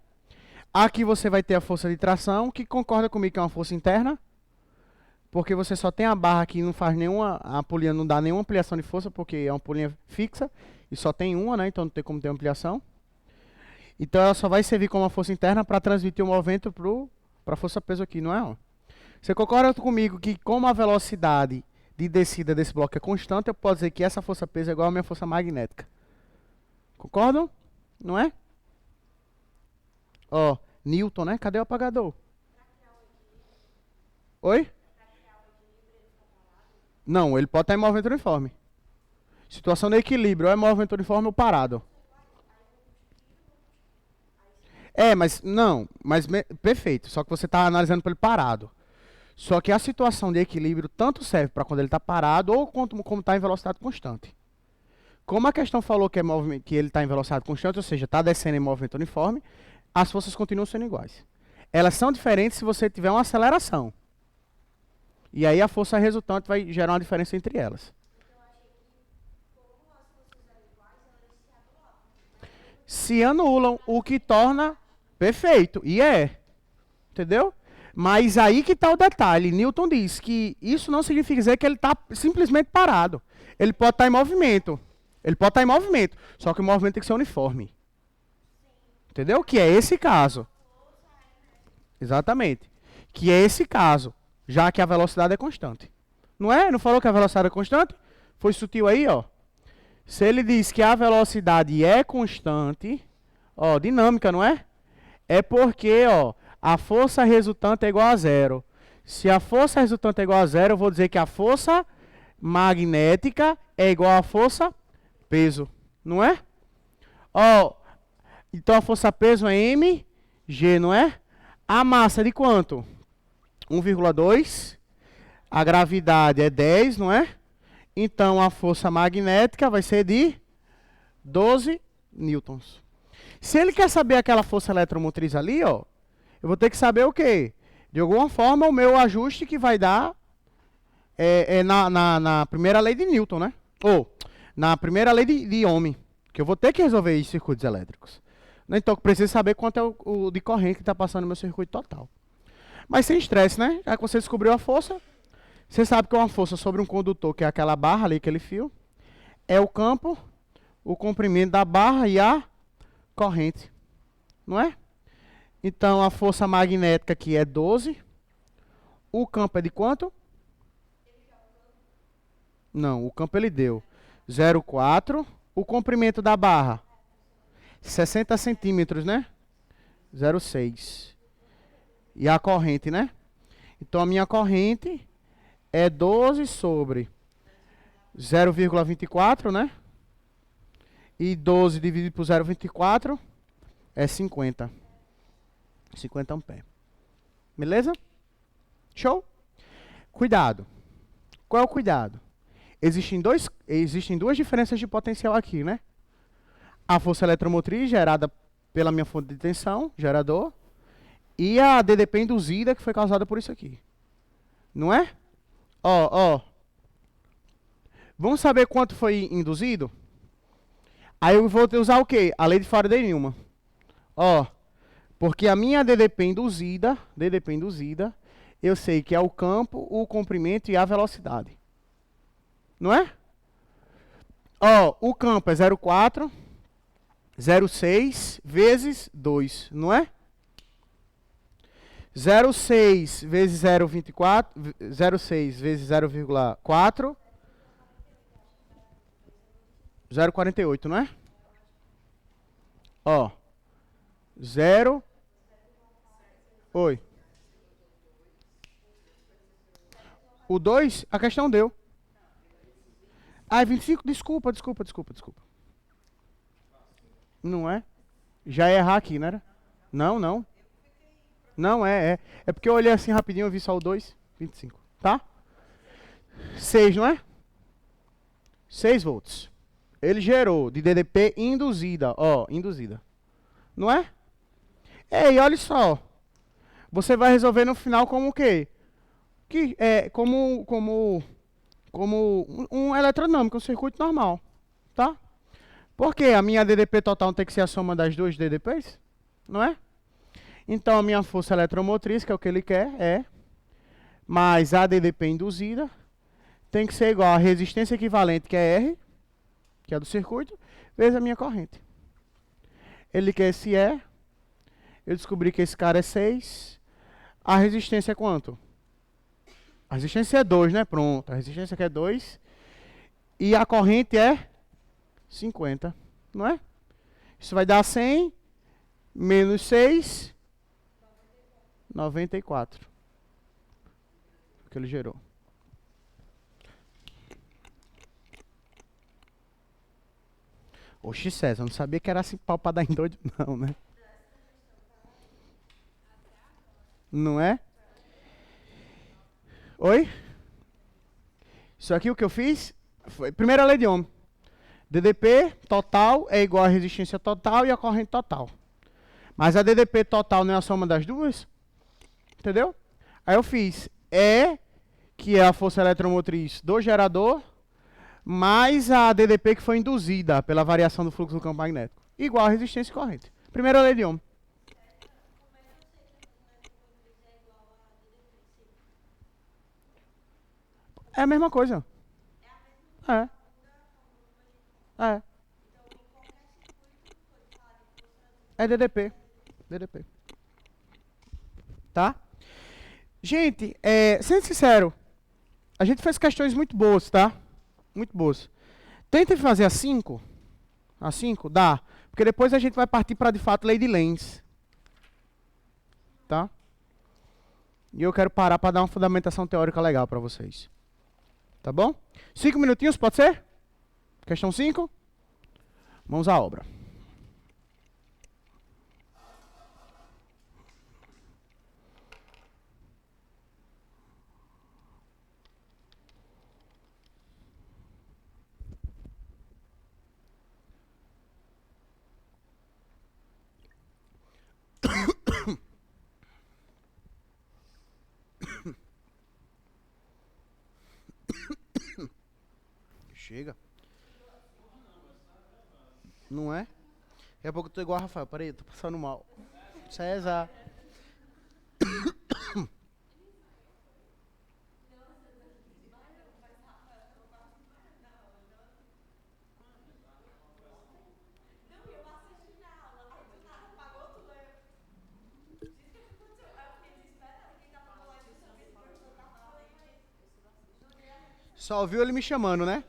Aqui você vai ter a força de tração, que concorda comigo que é uma força interna, porque você só tem a barra aqui, não faz nenhuma, a polia não dá nenhuma ampliação de força, porque é uma polia fixa, e só tem uma, né? Então não tem como ter ampliação. Então ela só vai servir como uma força interna para transmitir o movimento para a força peso aqui, não é? Ó? Você concorda comigo que como a velocidade de descida desse bloco é constante, eu posso dizer que essa força peso é igual à minha força magnética. Concordam? Não é? Ó, Newton, né? Cadê o apagador? Oi? Não, ele pode estar em movimento uniforme. Situação de equilíbrio, ou é movimento uniforme ou parado. É, mas não, perfeito, só que você está analisando para ele parado. Só que a situação de equilíbrio tanto serve para quando ele está parado ou como está em velocidade constante. Como a questão falou que, que ele está em velocidade constante, ou seja, está descendo em movimento uniforme, as forças continuam sendo iguais. Elas são diferentes se você tiver uma aceleração. E aí a força resultante vai gerar uma diferença entre elas. Se anulam, o que torna perfeito. E é. Entendeu? Mas aí que está o detalhe. Newton diz que isso não significa dizer que ele está simplesmente parado. Ele pode estar em movimento. Ele pode estar em movimento. Só que o movimento tem que ser uniforme. Entendeu? Que é esse caso. Exatamente. Que é esse caso. Já que a velocidade é constante. Não é? Não falou que a velocidade é constante? Foi sutil aí, ó. Se ele diz que a velocidade é constante, ó, dinâmica, não é? É porque, ó, a força resultante é igual a zero. Se a força resultante é igual a zero, eu vou dizer que a força magnética é igual à força peso, não é? Ó, então a força peso é mg, não é? A massa é de quanto? 1,2. A gravidade é 10, não é? Então a força magnética vai ser de 12 newtons. Se ele quer saber aquela força eletromotriz ali, ó, eu vou ter que saber o quê? De alguma forma o meu ajuste que vai dar na primeira lei de Newton, né? Ou na primeira lei de Ohm, que eu vou ter que resolver os circuitos elétricos. Então eu preciso saber quanto é o de corrente que está passando no meu circuito total. Mas sem estresse, né? Já que você descobriu a força, você sabe que é uma força sobre um condutor, que é aquela barra ali, aquele fio, é o campo, o comprimento da barra e a corrente, não é? Então a força magnética aqui é 12. O campo é de quanto? Não, o campo ele deu 0,4. O comprimento da barra 60 centímetros, né? 0,6. E a corrente, né? Então a minha corrente é 12 sobre 0,24, né? E 12 dividido por 0,24 é 50. 50 amperes. Beleza? Show? Cuidado. Qual é o cuidado? Existem duas diferenças de potencial aqui, né? A força eletromotriz gerada pela minha fonte de tensão, gerador, e a DDP induzida que foi causada por isso aqui. Não é? Ó. Vamos saber quanto foi induzido? Aí eu vou usar o quê? A lei de Faraday-Newman. Ó, porque a minha DDP induzida, eu sei que é o campo, o comprimento e a velocidade. Não é? Ó, o campo é 0,4, 0,6 vezes 2, não é? 0,6 vezes 0,24, 0,6 vezes 0,4, 0,48, não é? Ó, 0, oi. O 2, a questão deu. Ah, é 25? Desculpa. Não é? Já ia errar aqui, não era? Não. Não, é. É porque eu olhei assim rapidinho, eu vi só o 2, 25. Tá? 6, não é? 6 volts. Ele gerou de DDP induzida, ó, induzida. Não é? Ei, olha só. Você vai resolver no final como o quê? Que é como um eletrodinâmico, um circuito normal, tá? Porque a minha DDP total tem que ser a soma das duas DDPs, não é? Então a minha força eletromotriz, que é o que ele quer, mais a DDP induzida, tem que ser igual a resistência equivalente, que é R, que é do circuito, vezes a minha corrente. Ele quer esse E, eu descobri que esse cara é 6, a resistência é quanto? A resistência é 2, né? Pronto, a resistência aqui é 2, e a corrente é 50, não é? Isso vai dar 100 menos 6, 94. O que ele gerou. Oxi, César, eu não sabia que era assim pau pra dar em doido, não, né? Não é? Oi? Isso aqui o que eu fiz foi primeira lei de Ohm. DDP total é igual a resistência total e a corrente total. Mas a DDP total não é a soma das duas? Entendeu? Aí eu fiz E, que é a força eletromotriz do gerador, mais a DDP que foi induzida pela variação do fluxo do campo magnético. Igual a resistência e corrente. Primeira lei de Ohm. É a mesma coisa. É. É. É DDP. DDP. Tá? Gente, sendo sincero, a gente fez questões muito boas, tá? Muito boas. Tentem fazer a 5. A 5? Dá. Porque depois a gente vai partir para, de fato, lei de Lenz. Tá? E eu quero parar para dar uma fundamentação teórica legal para vocês. Tá bom? 5 minutinhos, pode ser? Questão 5? Vamos à obra. Chega. Não é? Daqui a pouco eu tô igual a Rafael. Peraí, eu tô passando mal. César. Só ouviu ele me chamando, né?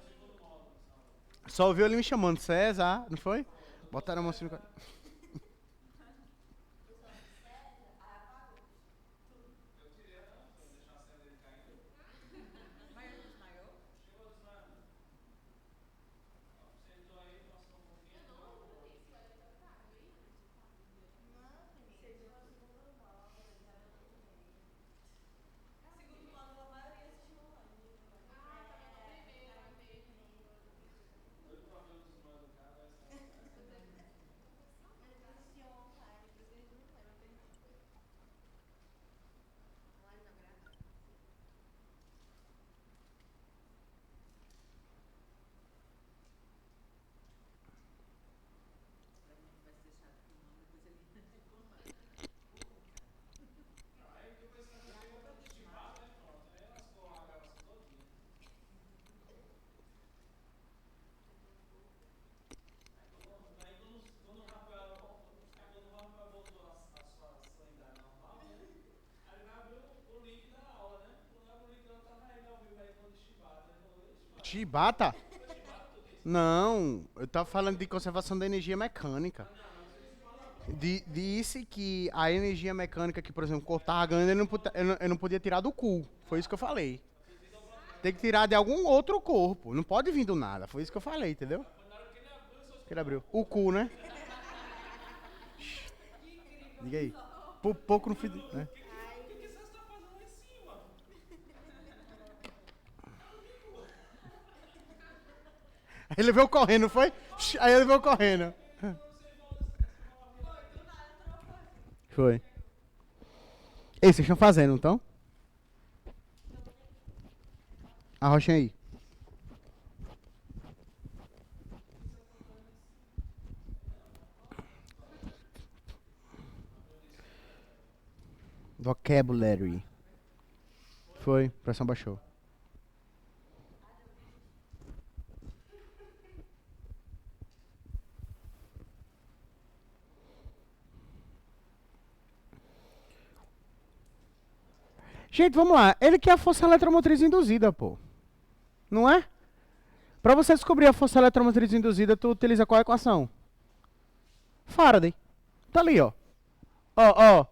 Só ouviu ele me chamando. César, não foi? Botaram a mão assim no... Chibata? Não, eu estava falando de conservação da energia mecânica. Disse que a energia mecânica que, por exemplo, o corpo estava ganhando, eu não podia tirar do cu. Foi isso que eu falei. Tem que tirar de algum outro corpo. Não pode vir do nada. Foi isso que eu falei, entendeu? Que ele abriu. O cu, né? Diga aí. Por pouco não fiz. Né? Aí ele veio correndo, foi? Aí ele veio correndo. Foi. Ei, vocês estão fazendo, então? Arrochem aí. Vocabulary. Foi, a pressão baixou. Gente, vamos lá. Ele quer a força eletromotriz induzida, pô. Não é? Para você descobrir a força eletromotriz induzida, tu utiliza qual equação? Faraday. Tá ali, ó. Ó.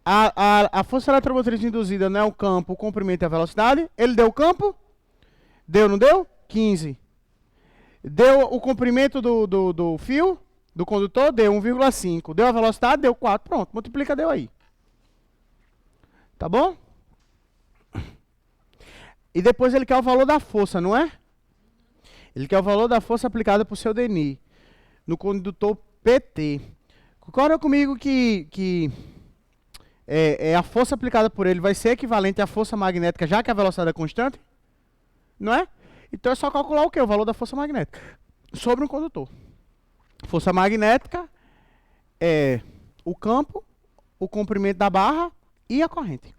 A força eletromotriz induzida não é o campo, o comprimento e a velocidade. Ele deu o campo? Deu, não deu? 15. Deu o comprimento do fio, do condutor? Deu 1,5. Deu a velocidade? Deu 4. Pronto, multiplica, deu aí. Tá bom? E depois ele quer o valor da força, não é? Ele quer o valor da força aplicada por seu DNI no condutor PT. Concorda comigo que a força aplicada por ele vai ser equivalente à força magnética, já que a velocidade é constante? Não é? Então é só calcular o quê? O valor da força magnética sobre um condutor. Força magnética é o campo, o comprimento da barra e a corrente.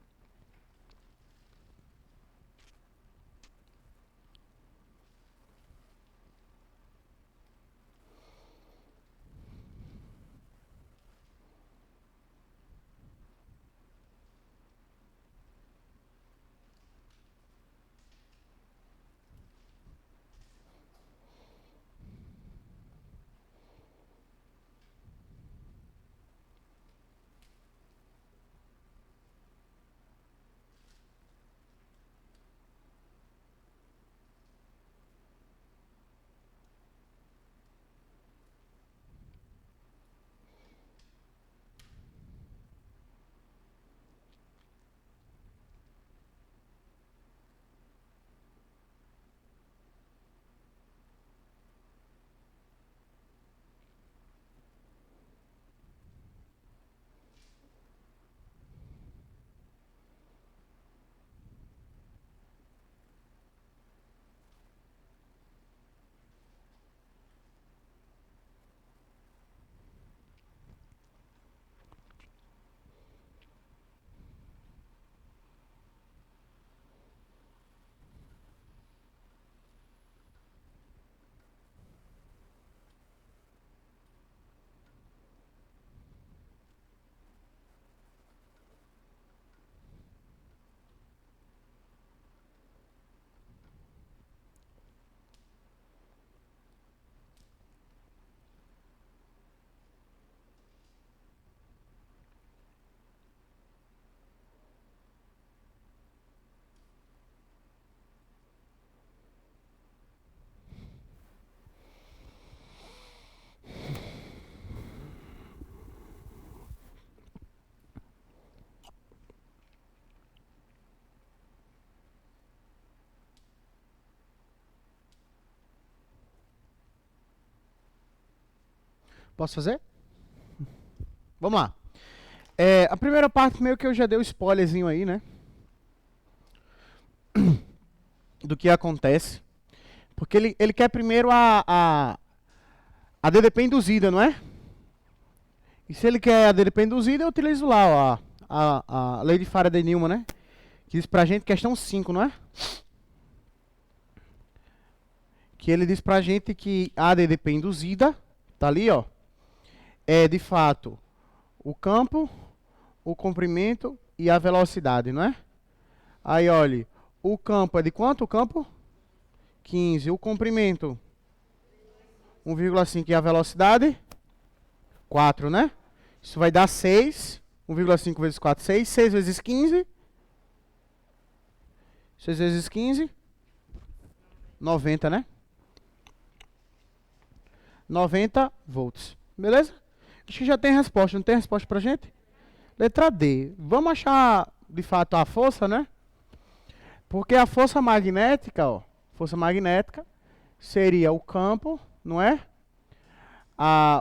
Posso fazer? Vamos lá. A primeira parte meio que eu já dei o spoilerzinho aí, né? Do que acontece. Porque ele quer primeiro a DDP induzida, não é? E se ele quer a DDP induzida, eu utilizo lá ó, a lei de Faraday-Newman, né? Que diz pra gente, questão 5, não é? Que ele diz pra gente que a DDP induzida, tá ali, ó, é de fato o campo, o comprimento e a velocidade, não é? Aí, olha, o campo é de quanto o campo? 15. O comprimento, 1,5. E a velocidade? 4, né? Isso vai dar 6. 1,5 vezes 4, 6. 6 vezes 15. 6 vezes 15. 90, né? 90 volts. Beleza? Acho que já tem resposta. Não tem resposta pra gente? Letra D. Vamos achar, de fato, a força, né? Porque a força magnética, ó. Força magnética seria o campo, não é?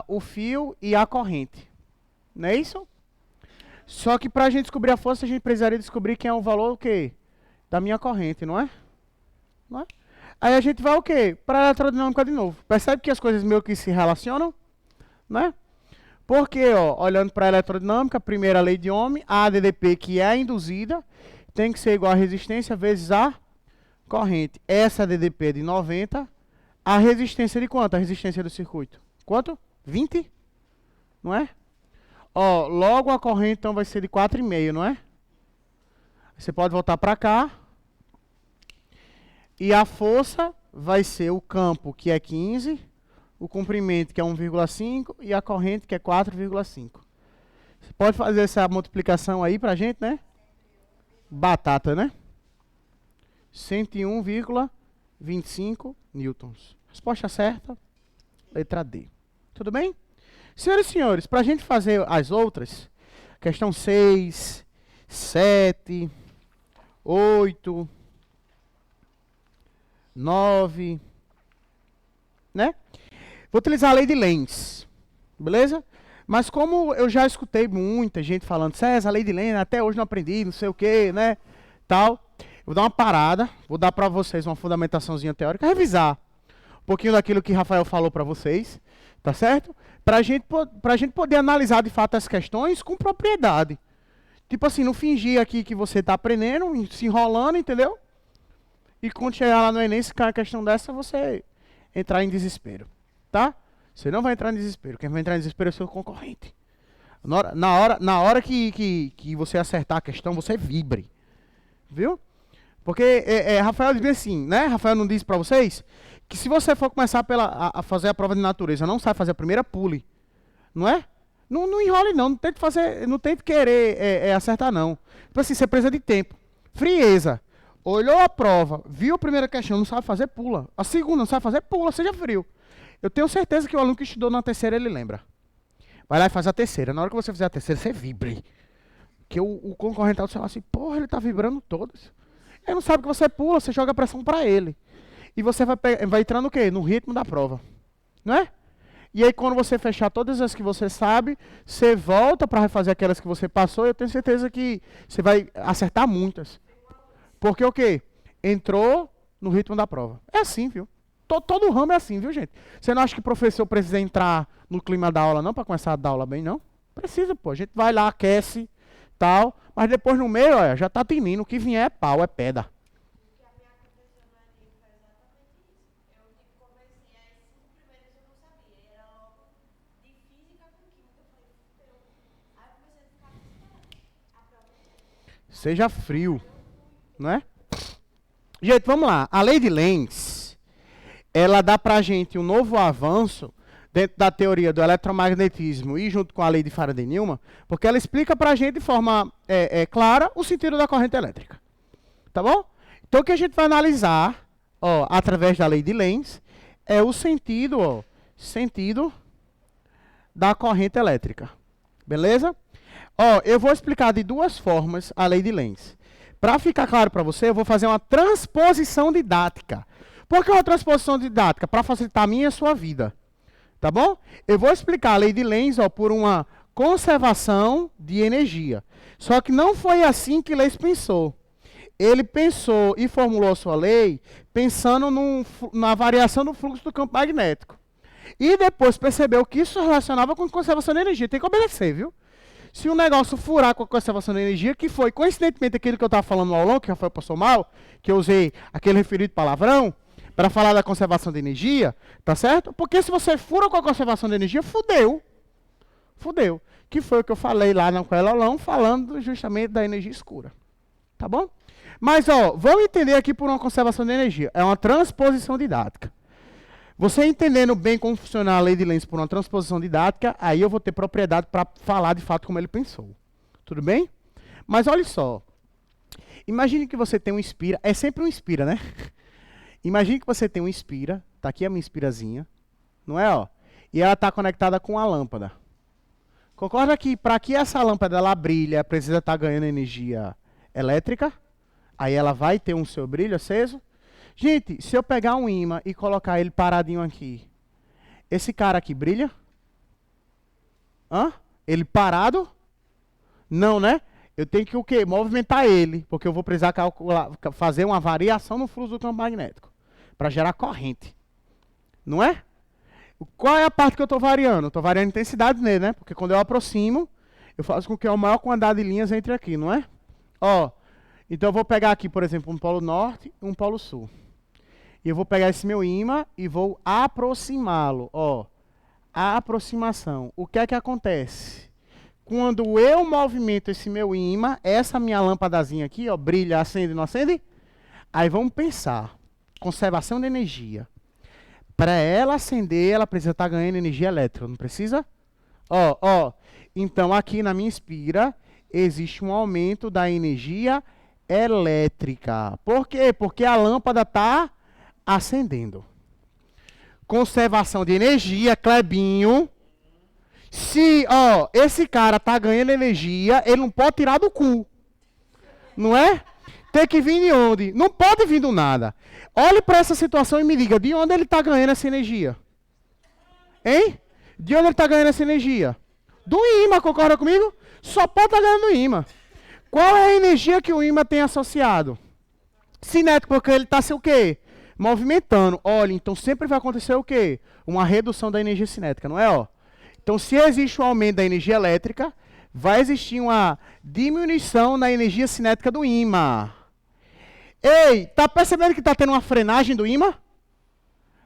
O fio e a corrente. Não é isso? Só que para a gente descobrir a força, a gente precisaria descobrir quem é o valor o quê? Da minha corrente, não é? Não é? Aí a gente vai o quê? Para a eletrodinâmica de novo. Percebe que as coisas meio que se relacionam? Né? Porque, ó, olhando para a eletrodinâmica, primeira lei de Ohm, a ADDP, que é a induzida, tem que ser igual a resistência vezes a corrente. Essa ADDP é de 90. A resistência de quanto? A resistência do circuito? Quanto? 20? Não é? Ó, logo a corrente então vai ser de 4,5, não é? Você pode voltar para cá. E a força vai ser o campo, que é 15, o comprimento, que é 1,5, e a corrente, que é 4,5. Você pode fazer essa multiplicação aí pra gente, né? Batata, né? 101,25 newtons. Resposta certa, letra D. Tudo bem? Senhoras e senhores, para a gente fazer as outras, questão 6, 7, 8, 9, né? Vou utilizar a lei de Lenz, beleza? Mas como eu já escutei muita gente falando, César, a lei de Lenz, até hoje não aprendi, não sei o que, né? Tal. Eu vou dar uma parada, vou dar para vocês uma fundamentaçãozinha teórica, revisar um pouquinho daquilo que Rafael falou para vocês, tá certo? Pra gente poder analisar de fato as questões com propriedade. Tipo assim, não fingir aqui que você tá aprendendo, se enrolando, entendeu? E quando chegar lá no Enem, se cair a questão dessa, você entrar em desespero, tá? Você não vai entrar em desespero, quem vai entrar em desespero é o seu concorrente. Na hora que você acertar a questão, você vibre, viu? Porque Rafael diz assim, né? Rafael não disse pra vocês que se você for começar a fazer a prova de natureza, não sabe fazer a primeira, pule. Não é? Não enrole não, não tente querer acertar não. Tipo assim, você precisa de tempo. Frieza. Olhou a prova, viu a primeira questão, não sabe fazer, pula. A segunda não sabe fazer, pula, seja frio. Eu tenho certeza que o aluno que estudou na terceira, ele lembra. Vai lá e faz a terceira. Na hora que você fizer a terceira, você vibre. Porque o concorrente tá do seu lado assim, porra, ele tá vibrando todas. Ele não sabe que você pula, você joga a pressão para ele. E você vai entrando o quê? No ritmo da prova. Não é? E aí quando você fechar todas as que você sabe, você volta para refazer aquelas que você passou, e eu tenho certeza que você vai acertar muitas. Porque o quê? Entrou no ritmo da prova. É assim, viu? Todo ramo é assim, viu, gente? Você não acha que o professor precisa entrar no clima da aula, não, para começar a dar aula bem, não? Precisa, pô. A gente vai lá, aquece, tal, mas depois no meio, olha, já tá tinindo. O que vier é pau, é pedra. Seja frio, não é? Gente, vamos lá. A lei de Lenz, ela dá pra gente um novo avanço dentro da teoria do eletromagnetismo e junto com a lei de Faraday-Newman, porque ela explica pra gente de forma clara o sentido da corrente elétrica. Tá bom? Então o que a gente vai analisar, ó, através da lei de Lenz, é o sentido da corrente elétrica. Beleza? Ó, eu vou explicar de duas formas a lei de Lenz. Para ficar claro para você, eu vou fazer uma transposição didática. Por que uma transposição didática? Para facilitar a minha e a sua vida. Tá bom? Eu vou explicar a lei de Lenz, ó, por uma conservação de energia. Só que não foi assim que Lenz pensou. Ele pensou e formulou a sua lei pensando na variação do fluxo do campo magnético. E depois percebeu que isso se relacionava com conservação de energia. Tem que obedecer, viu? Se o negócio furar com a conservação de energia, que foi coincidentemente aquilo que eu estava falando no aulão, que Rafael passou mal, que eu usei aquele referido palavrão, para falar da conservação de energia, tá certo? Porque se você fura com a conservação de energia, fudeu. Fudeu. Que foi o que eu falei lá naquele aulão, falando justamente da energia escura. Tá bom? Mas, ó, vamos entender aqui por uma conservação de energia. É uma transposição didática. Você entendendo bem como funciona a lei de Lenz por uma transposição didática, aí eu vou ter propriedade para falar de fato como ele pensou. Tudo bem? Mas olha só. Imagine que você tem um Inspira. É sempre um Inspira, né? Imagine que você tem um Inspira. Tá aqui a minha Inspirazinha. Não é, ó? E ela está conectada com a lâmpada. Concorda que para que essa lâmpada ela brilha, precisa estar ganhando energia elétrica? Aí ela vai ter um seu brilho aceso. Gente, se eu pegar um ímã e colocar ele paradinho aqui, esse cara aqui brilha? Hã? Ele parado? Não, né? Eu tenho que o quê? Movimentar ele, porque eu vou precisar fazer uma variação no fluxo do campo magnético para gerar corrente. Não é? Qual é a parte que eu estou variando? Estou variando a intensidade nele, né? Porque quando eu aproximo, eu faço com que a maior quantidade de linhas entre aqui, não é? Ó, então eu vou pegar aqui, por exemplo, um polo norte e um polo sul. E eu vou pegar esse meu ímã e vou aproximá-lo. Ó, a aproximação. O que é que acontece? Quando eu movimento esse meu ímã, essa minha lâmpadazinha aqui, ó, brilha, acende, não acende? Aí vamos pensar. Conservação de energia. Para ela acender, ela precisa estar ganhando energia elétrica, não precisa? Ó. Então aqui na minha Inspira existe um aumento da energia elétrica. Por quê? Porque a lâmpada está acendendo. Conservação de energia, Clebinho. Se, ó, esse cara tá ganhando energia, ele não pode tirar do cu. Não é? Tem que vir de onde? Não pode vir do nada. Olhe para essa situação e me diga, de onde ele tá ganhando essa energia? Hein? De onde ele tá ganhando essa energia? Do ímã, concorda comigo? Só pode estar ganhando do ímã. Qual é a energia que o ímã tem associado? Cinético, porque ele está se o quê? Movimentando. Olha, então sempre vai acontecer o quê? Uma redução da energia cinética, não é? Ó? Então, se existe um aumento da energia elétrica, vai existir uma diminuição na energia cinética do ímã. Ei, tá percebendo que está tendo uma frenagem do ímã?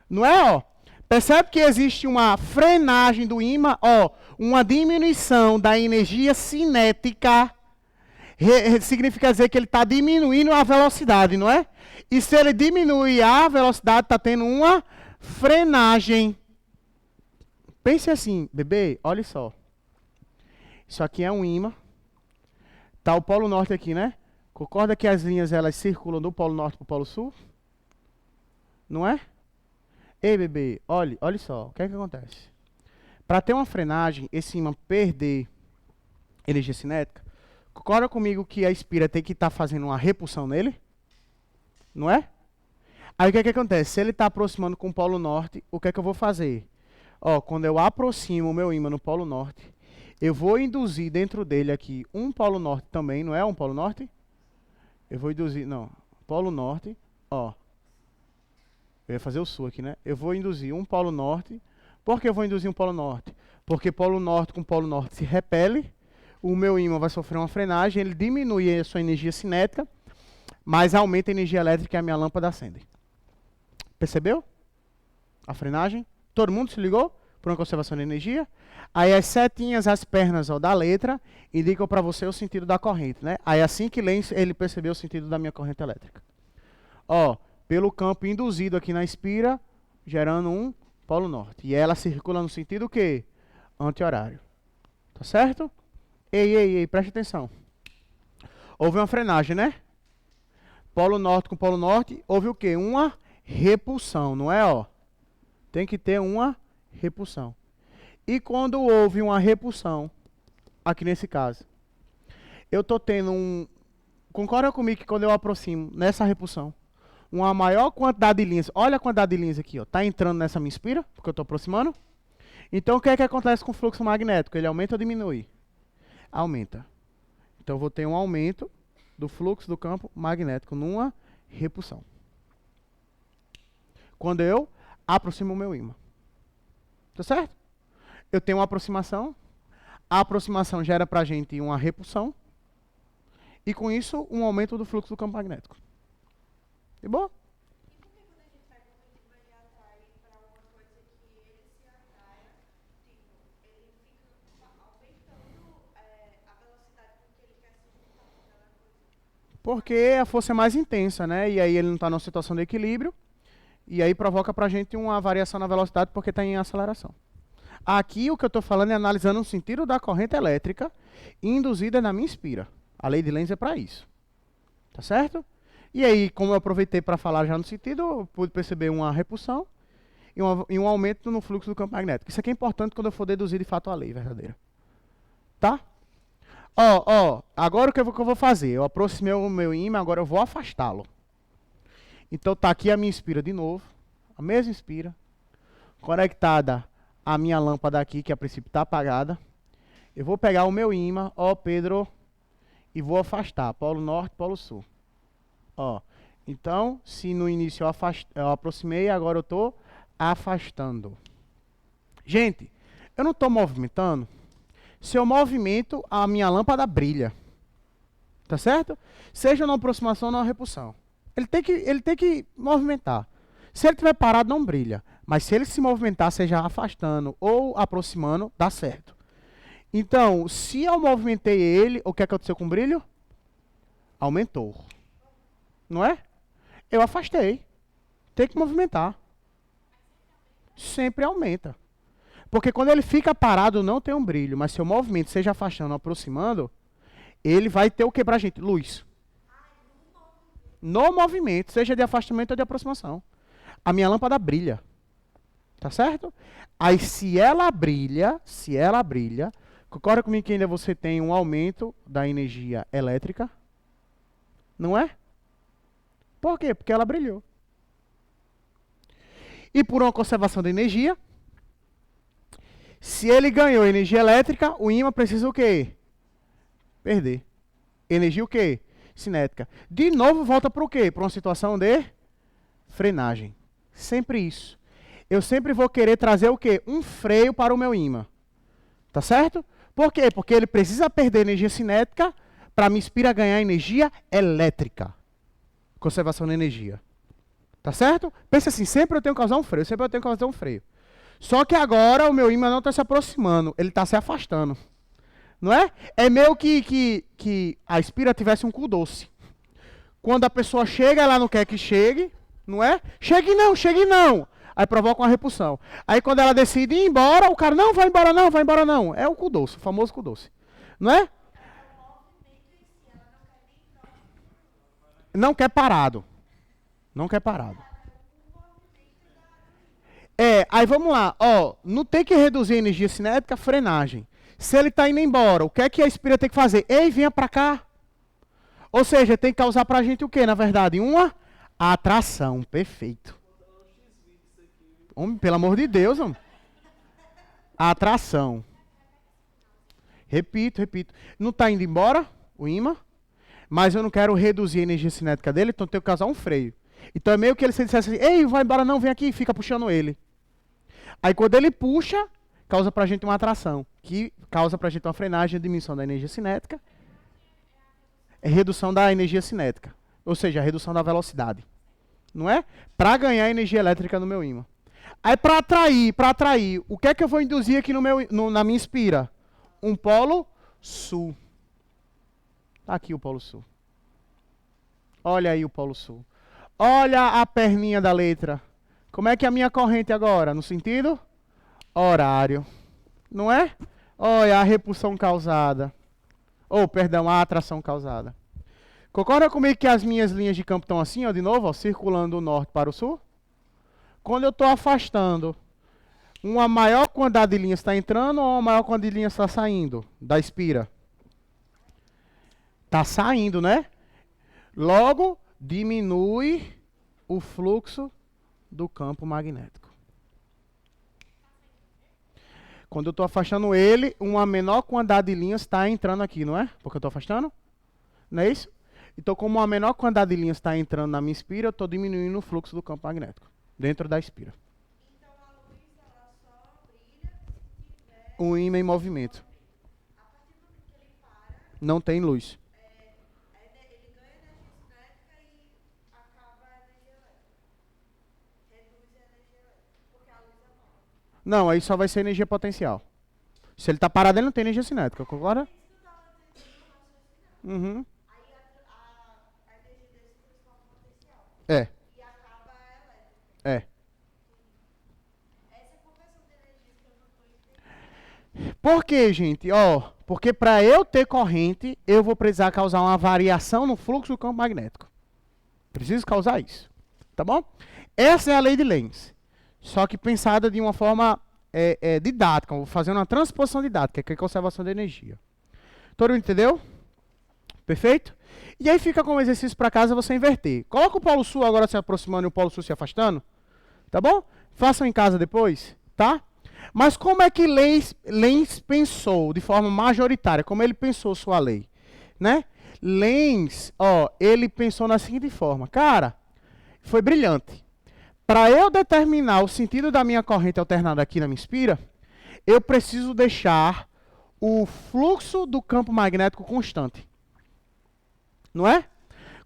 Não é? Ó? Percebe que existe uma frenagem do ímã, ó, uma diminuição da energia cinética. Significa dizer que ele está diminuindo a velocidade, não é? E se ele diminui a velocidade, está tendo uma frenagem. Pense assim, bebê, olha só. Isso aqui é um ímã. Tá o polo norte aqui, né? Concorda que as linhas elas circulam do polo norte para o polo sul? Não é? Ei, bebê, olha só. O que é que acontece? Para ter uma frenagem, esse ímã perder energia cinética, concorda comigo que a Inspira tem que estar fazendo uma repulsão nele? Não é? Aí o que é que acontece? Se ele está aproximando com o polo norte, o que é que eu vou fazer? Ó, quando eu aproximo o meu ímã no polo norte, eu vou induzir dentro dele aqui um polo norte também, não é um polo norte? Eu vou induzir, não, polo norte, ó. Eu ia fazer o sul aqui, né? Eu vou induzir um polo norte. Por que eu vou induzir um polo norte? Porque polo norte com polo norte se repele, o meu ímã vai sofrer uma frenagem, ele diminui a sua energia cinética, mas aumenta a energia elétrica e a minha lâmpada acende. Percebeu? A frenagem? Todo mundo se ligou? Por uma conservação de energia? Aí as setinhas, as pernas ó, da letra, indicam para você o sentido da corrente, né? Aí assim que Lenz, ele percebeu o sentido da minha corrente elétrica. Ó, pelo campo induzido aqui na Inspira, gerando um polo norte. E ela circula no sentido o quê? Anti-horário. Tá certo? Ei, preste atenção. Houve uma frenagem, né? Polo norte com polo norte, houve o quê? Uma repulsão, não é? Ó? Tem que ter uma repulsão. E quando houve uma repulsão, aqui nesse caso, eu estou tendo um... Concorda comigo que quando eu aproximo nessa repulsão, uma maior quantidade de linhas, olha a quantidade de linhas aqui, ó, tá entrando nessa minha Inspira, porque eu estou aproximando. Então o que é que acontece com o fluxo magnético? Ele aumenta ou diminui? Aumenta. Então eu vou ter um aumento do fluxo do campo magnético numa repulsão. Quando eu aproximo o meu ímã. Tá certo? Eu tenho uma aproximação. A aproximação gera pra gente uma repulsão. E com isso, um aumento do fluxo do campo magnético. De boa? Porque a força é mais intensa, né? E aí ele não está numa situação de equilíbrio. E aí provoca para a gente uma variação na velocidade porque está em aceleração. Aqui o que eu estou falando é analisando o sentido da corrente elétrica induzida na minha inspira. A lei de Lenz é para isso. Tá certo? E aí, como eu aproveitei para falar já no sentido, eu pude perceber uma repulsão e um aumento no fluxo do campo magnético. Isso aqui é importante quando eu for deduzir de fato a lei verdadeira. Tá? Agora o que eu vou fazer? Eu aproximei o meu ímã, agora eu vou afastá-lo. Então tá aqui a minha inspira de novo, a mesma inspira, conectada à minha lâmpada aqui, que a princípio está apagada. Eu vou pegar o meu ímã, Pedro, e vou afastar, polo norte, polo sul. Então, se no início eu aproximei, agora eu estou afastando. Gente, eu não estou movimentando. Se eu movimento, a minha lâmpada brilha. Tá certo? Seja na aproximação ou na repulsão. Ele tem que movimentar. Se ele estiver parado, não brilha. Mas se ele se movimentar, seja afastando ou aproximando, dá certo. Então, se eu movimentei ele, o que aconteceu com o brilho? Aumentou. Não é? Eu afastei. Tem que movimentar. Sempre aumenta. Porque quando ele fica parado, não tem um brilho. Mas se o movimento seja afastando ou aproximando, ele vai ter o que pra gente? Luz. No movimento, seja de afastamento ou de aproximação. A minha lâmpada brilha. Tá certo? Aí se ela brilha, concorda comigo que ainda você tem um aumento da energia elétrica? Não é? Por quê? Porque ela brilhou. E por uma conservação de energia, se ele ganhou energia elétrica, o ímã precisa o quê? Perder. Energia o quê? Cinética. De novo, volta para o quê? Para uma situação de frenagem. Sempre isso. Eu sempre vou querer trazer o quê? Um freio para o meu ímã. Tá certo? Por quê? Porque ele precisa perder energia cinética para me inspirar a ganhar energia elétrica. Conservação de energia. Tá certo? Pense assim, sempre eu tenho que causar um freio, Só que agora o meu ímã não está se aproximando, ele está se afastando. Não é? É meio que a inspira tivesse um cu doce. Quando a pessoa chega, ela não quer que chegue, não é? Chegue não. Aí provoca uma repulsão. Aí quando ela decide ir embora, o cara, não, vai embora não. É o cu doce, o famoso cu doce. Não é? Não quer parado. Aí vamos lá. Não tem que reduzir a energia cinética, frenagem. Se ele está indo embora, o que é que a inspira tem que fazer? Ei, venha para cá. Ou seja, tem que causar para a gente o quê, na verdade? Uma atração. Perfeito. Homem, pelo amor de Deus, homem. Atração. Repito. Não está indo embora o ímã, mas eu não quero reduzir a energia cinética dele, então eu tenho que causar um freio. Então é meio que ele se dissesse assim, ei, vai embora não, vem aqui, fica puxando ele. Aí quando ele puxa, causa pra gente uma atração, que causa pra gente uma frenagem, diminuição da energia cinética, redução da energia cinética, ou seja, a redução da velocidade. Não é? Para ganhar energia elétrica no meu ímã. Aí para atrair, o que é que eu vou induzir aqui na minha inspira? Um polo sul. Tá aqui o polo sul. Olha aí o polo sul. Olha a perninha da letra. Como é que é a minha corrente agora? No sentido horário. Não é? Olha a repulsão causada. Perdão, a atração causada. Concorda comigo que as minhas linhas de campo estão assim, de novo, circulando do norte para o sul? Quando eu estou afastando, uma maior quantidade de linhas está entrando ou uma maior quantidade de linhas está saindo da inspira? Está saindo, né? Logo, diminui o fluxo do campo magnético. Quando eu estou afastando ele, uma menor quantidade de linhas está entrando aqui, não é? Porque eu estou afastando? Não é isso? Então, como uma menor quantidade de linhas está entrando na minha inspira, eu estou diminuindo o fluxo do campo magnético dentro da inspira. Então a luz ela só brilha se tiver O ímã em movimento. a partir do momento que ele para, Não tem luz. ele ganha energia cinética e acaba a energia elétrica. Reduz a energia elétrica, porque a luz é nova. Não, aí só vai ser energia potencial. Se ele está parado, ele não tem energia cinética, concorda? Uhum. Aí É. É. Por quê, gente? Porque para eu ter corrente, eu vou precisar causar uma variação no fluxo do campo magnético. Preciso causar isso. Tá bom? Essa é a lei de Lenz. Só que pensada de uma forma didática. Vou fazer uma transposição didática, que é conservação de energia. Todo mundo entendeu? Perfeito? E aí fica como exercício para casa você inverter. Coloca o polo sul agora se aproximando e o polo sul se afastando. Tá bom? Façam em casa depois, tá? Mas como é que Lenz pensou de forma majoritária? Como ele pensou sua lei? Né? Lenz, ele pensou na seguinte forma. Cara, foi brilhante. Para eu determinar o sentido da minha corrente alternada aqui na minha espira, eu preciso deixar o fluxo do campo magnético constante. Não é?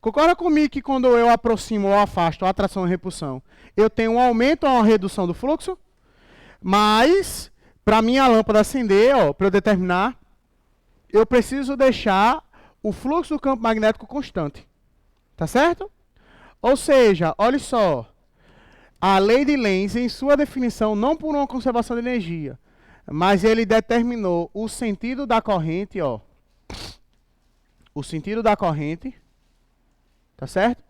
Concorda comigo que quando eu aproximo ou afasto a atração e repulsão, eu tenho um aumento ou uma redução do fluxo? Mas, para minha lâmpada acender, para eu determinar, eu preciso deixar o fluxo do campo magnético constante. Tá certo? Ou seja, olha só, a lei de Lenz, em sua definição, não por uma conservação de energia, mas ele determinou o sentido da corrente, o sentido da corrente, tá certo?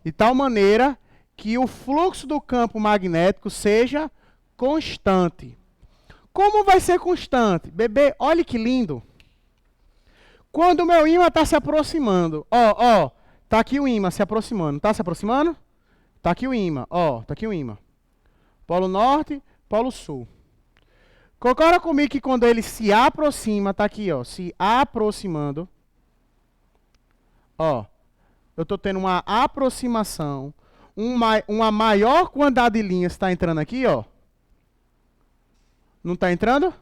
De tal maneira que o fluxo do campo magnético seja constante. Como vai ser constante? Bebê, olha que lindo. Quando o meu ímã está se aproximando, tá aqui o ímã se aproximando. Tá se aproximando? Tá aqui o ímã, tá aqui o ímã. Polo norte, polo sul. Concorda comigo que quando ele se aproxima, tá aqui, se aproximando. Eu tô tendo uma aproximação, uma maior quantidade de linhas está entrando aqui, Não está entrando?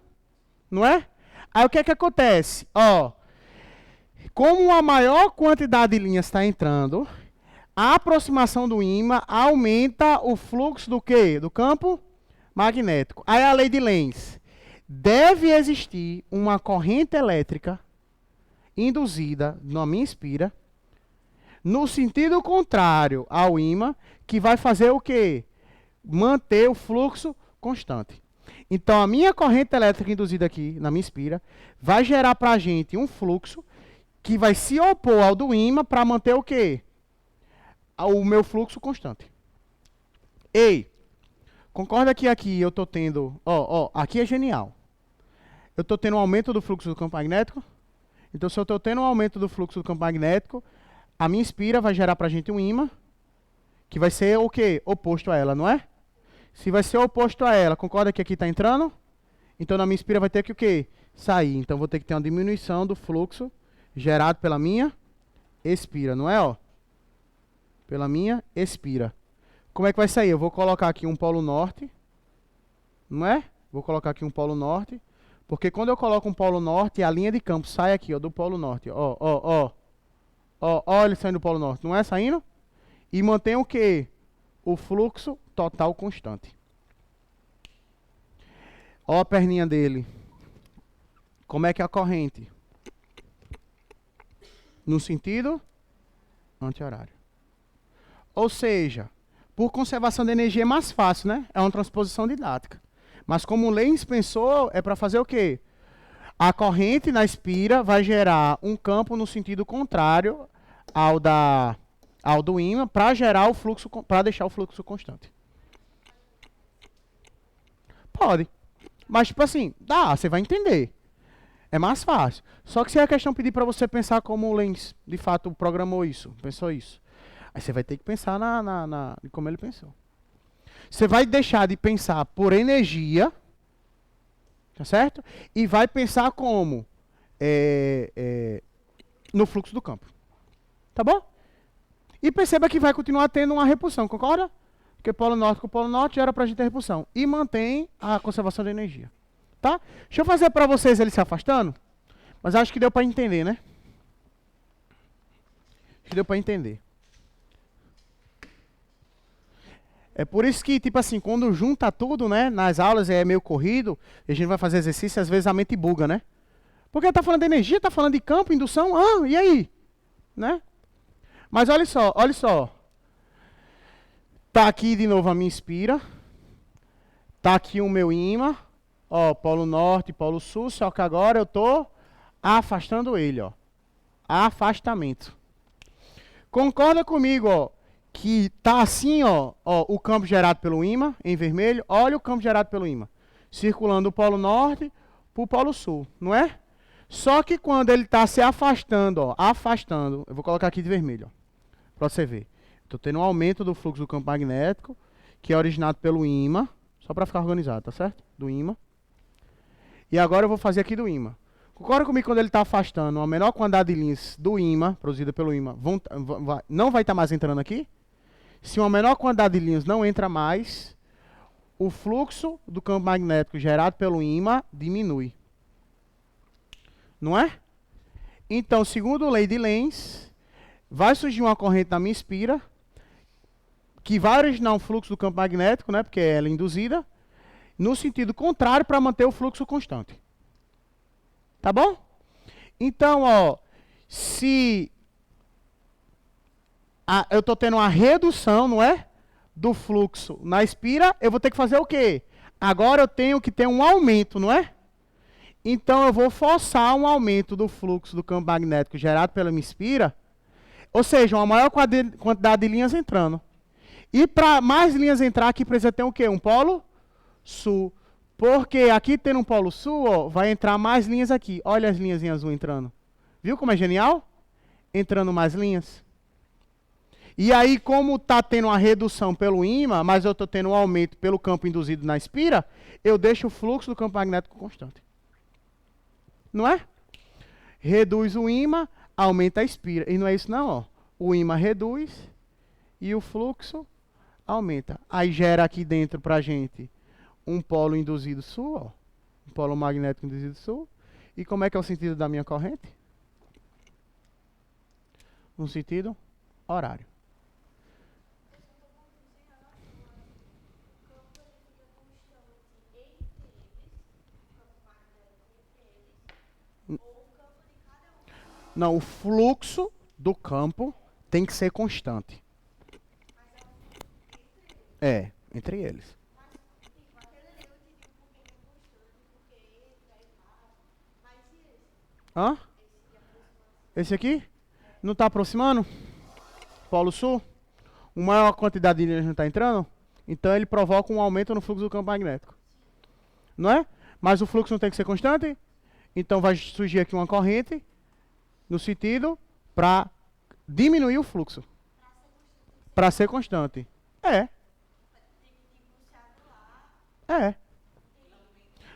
Não é? Aí o que é que acontece? Como a maior quantidade de linhas está entrando, a aproximação do ímã aumenta o fluxo do quê? Do campo magnético. Aí a lei de Lenz. Deve existir uma corrente elétrica induzida na minha espira, no sentido contrário ao ímã, que vai fazer o quê? Manter o fluxo constante. Então, a minha corrente elétrica induzida aqui, na minha espira, vai gerar para a gente um fluxo que vai se opor ao do ímã para manter o quê? O meu fluxo constante. Ei, concorda que aqui eu estou tendo... aqui é genial. Eu estou tendo um aumento do fluxo do campo magnético. Então, se eu estou tendo um aumento do fluxo do campo magnético, a minha espira vai gerar para a gente um ímã, que vai ser o quê? Oposto a ela, não é? Se vai ser oposto a ela, concorda que aqui está entrando? Então, na minha espira vai ter que o quê? Sair. Então, vou ter que ter uma diminuição do fluxo gerado pela minha expira, não é? Pela minha expira. Como é que vai sair? Eu vou colocar aqui um polo norte, não é? Vou colocar aqui um polo norte, porque quando eu coloco um polo norte, a linha de campo sai aqui, do polo norte. Ele saindo do polo norte, não é saindo? E mantém o quê? O fluxo total constante. A perninha dele. Como é que é a corrente? No sentido anti-horário. Ou seja, por conservação de energia é mais fácil, né? É uma transposição didática. Mas como o Lenz pensou, é para fazer o quê? A corrente na espira vai gerar um campo no sentido contrário ao do ímã para gerar o fluxo, para deixar o fluxo constante. Pode. Mas, tipo assim, você vai entender. É mais fácil. Só que se a questão pedir para você pensar como o Lenz, de fato, programou isso, pensou isso, aí você vai ter que pensar em como ele pensou. Você vai deixar de pensar por energia, tá certo? E vai pensar como? No fluxo do campo. Tá bom? E perceba que vai continuar tendo uma repulsão, concorda? Porque polo norte com polo norte gera pra gente a repulsão. E mantém a conservação de energia. Tá? Deixa eu fazer para vocês ele se afastando. Mas acho que deu para entender, né? Acho que deu para entender. É por isso que, tipo assim, quando junta tudo, né? Nas aulas é meio corrido, e a gente vai fazer exercício, às vezes a mente buga, né? Porque tá falando de energia, tá falando de campo, indução, e aí? Né? Mas olha só. Tá aqui de novo a minha espira. Tá aqui o meu ímã. Ó, polo norte, polo sul. Só que agora eu tô afastando ele, ó. Afastamento. Concorda comigo, ó, que tá assim, ó, o campo gerado pelo ímã, em vermelho. Olha o campo gerado pelo ímã. Circulando do polo norte pro polo sul, não é? Só que quando ele está se afastando, ó, afastando, eu vou colocar aqui de vermelho, para você ver. Estou tendo um aumento do fluxo do campo magnético, que é originado pelo ímã, só para ficar organizado, tá certo? Do ímã. E agora eu vou fazer aqui do ímã. Concorda comigo quando ele está afastando a menor quantidade de linhas do ímã, produzida pelo ímã, não vai estar mais entrando aqui? Se uma menor quantidade de linhas não entra mais, o fluxo do campo magnético gerado pelo ímã diminui. Não é? Então, segundo a lei de Lenz, vai surgir uma corrente na minha espira que vai originar um fluxo do campo magnético, né, porque ela é induzida, no sentido contrário para manter o fluxo constante. Tá bom? Então, ó, se eu estou tendo uma redução, não é? Do fluxo na espira, eu vou ter que fazer o quê? Agora eu tenho que ter um aumento, não é? Então eu vou forçar um aumento do fluxo do campo magnético gerado pela minha espira, ou seja, uma maior quantidade de linhas entrando. E para mais linhas entrar, aqui precisa ter o quê? Um polo sul. Porque aqui tendo um polo sul, ó, vai entrar mais linhas aqui. Olha as linhas em azul entrando. Viu como é genial? Entrando mais linhas. E aí, como está tendo uma redução pelo ímã, mas eu estou tendo um aumento pelo campo induzido na espira, eu deixo o fluxo do campo magnético constante. Não é? Reduz o ímã, aumenta a espira. E não é isso não, ó. O ímã reduz e o fluxo aumenta. Aí gera aqui dentro pra gente um polo induzido sul, ó. Um polo magnético induzido sul. E como é que é o sentido da minha corrente? No sentido horário. Não, o fluxo do campo tem que ser constante. É, entre eles. Hã? Esse aqui? Não está aproximando? Polo Sul? Uma maior quantidade de linhas não está entrando? Então ele provoca um aumento no fluxo do campo magnético. Não é? Mas o fluxo não tem que ser constante? Então vai surgir aqui uma corrente no sentido para diminuir o fluxo. Para ser constante. É. É.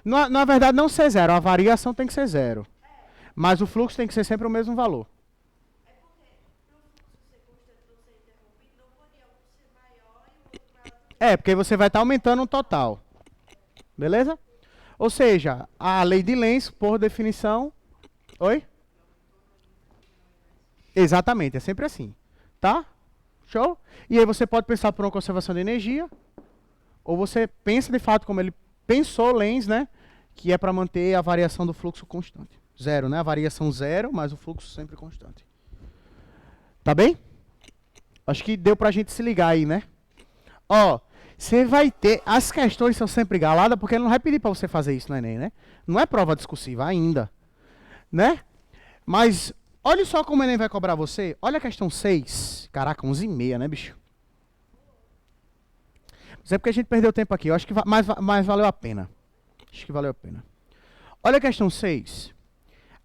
Na verdade, não ser zero. A variação tem que ser zero. Mas o fluxo tem que ser sempre o mesmo valor. É, porque você vai estar aumentando o total. Beleza? Ou seja, a lei de Lenz, por definição... Oi? Exatamente, é sempre assim. Tá? Show? E aí você pode pensar por uma conservação de energia, ou você pensa de fato como ele pensou, Lenz, né? Que é para manter a variação do fluxo constante. Zero, né? A variação zero, mas o fluxo sempre constante. Tá bem? Acho que deu pra gente se ligar aí, né? Ó, você vai ter... As questões são sempre galadas, porque ele não vai pedir para você fazer isso no Enem, né? Não é prova discursiva ainda. Né? Mas... Olha só como o Enem vai cobrar você. Olha a questão 6. Caraca, 11h30, né, bicho? Mas é porque a gente perdeu tempo aqui. Eu acho que mas valeu a pena. Acho que valeu a pena. Olha a questão 6.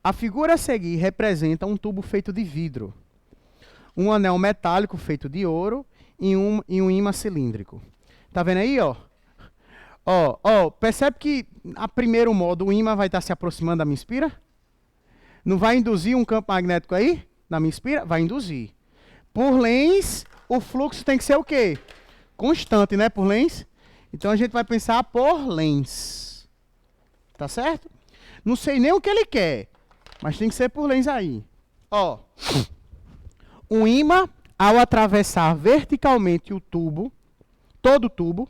A figura a seguir representa um tubo feito de vidro, um anel metálico feito de ouro e um ímã cilíndrico. Tá vendo aí, ó? Ó, percebe que, a primeiro modo, o ímã vai estar se aproximando da minha espira? Não vai induzir um campo magnético aí? Na minha espira? Vai induzir. Por Lenz, o fluxo tem que ser o quê? Constante, né? Por Lenz. Então a gente vai pensar por Lenz. Tá certo? Não sei nem o que ele quer, mas tem que ser por Lenz aí. Ó. Um ímã, ao atravessar verticalmente o tubo, todo o tubo,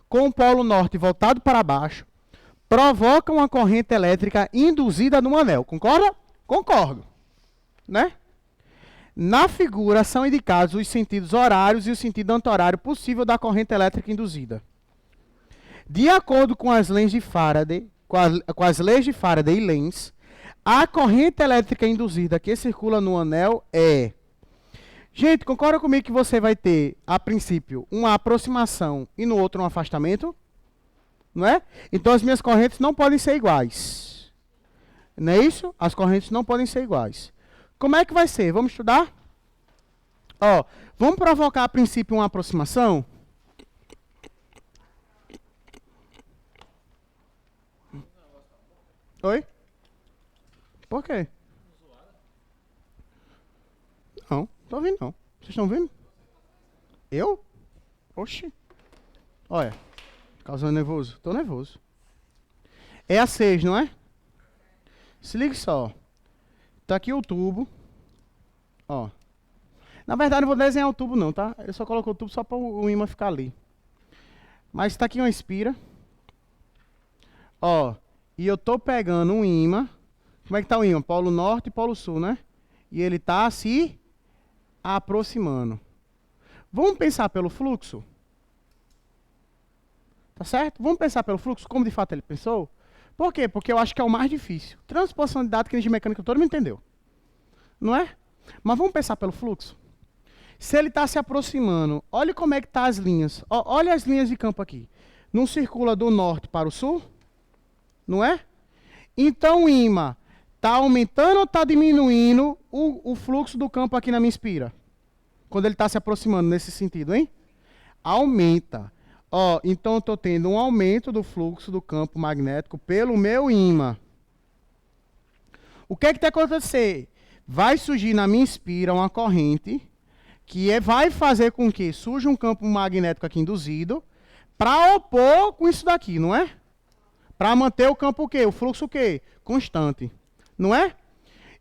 com o polo norte voltado para baixo, provoca uma corrente elétrica induzida no anel. Concorda? Concordo, né? Na figura são indicados os sentidos horários e o sentido anti-horário possível da corrente elétrica induzida. De acordo com as leis de Faraday, com as leis de Faraday e Lenz, a corrente elétrica induzida que circula no anel é... Gente, concorda comigo que você vai ter, a princípio, uma aproximação e no outro um afastamento? Não é? Então as minhas correntes não podem ser iguais. Não é isso? As correntes não podem ser iguais. Como é que vai ser? Vamos estudar? Ó, vamos provocar a princípio uma aproximação? Oi? Por quê? Não, tô ouvindo não. Vocês estão ouvindo? Eu? Oxi. Olha, causando nervoso. Tô nervoso. É a 6, não é? Se liga só. Tá aqui o tubo. Ó. Na verdade, não vou desenhar o tubo não, tá? Eu só coloco o tubo só para o ímã ficar ali. Mas tá aqui uma espira. Ó. E eu tô pegando um ímã. Como é que tá o ímã? Polo norte e polo sul, né? E ele tá se aproximando. Vamos pensar pelo fluxo? Tá certo? Vamos pensar pelo fluxo, como de fato ele pensou? Por quê? Porque eu acho que é o mais difícil. Transposição de dados que de mecânica todo mundo entendeu. Não é? Mas vamos pensar pelo fluxo? Se ele está se aproximando, olha como é que tá as linhas. Olha as linhas de campo aqui. Não circula do norte para o sul? Não é? Então o ímã está aumentando ou está diminuindo o fluxo do campo aqui na minha espira? Quando ele está se aproximando nesse sentido, hein? Aumenta. Ó, então eu estou tendo um aumento do fluxo do campo magnético pelo meu ímã. O que é que tem que acontecer? Vai surgir na minha espira uma corrente que vai fazer com que surja um campo magnético aqui induzido para opor com isso daqui, não é? Para manter o campo o quê? O fluxo o quê? Constante. Não é?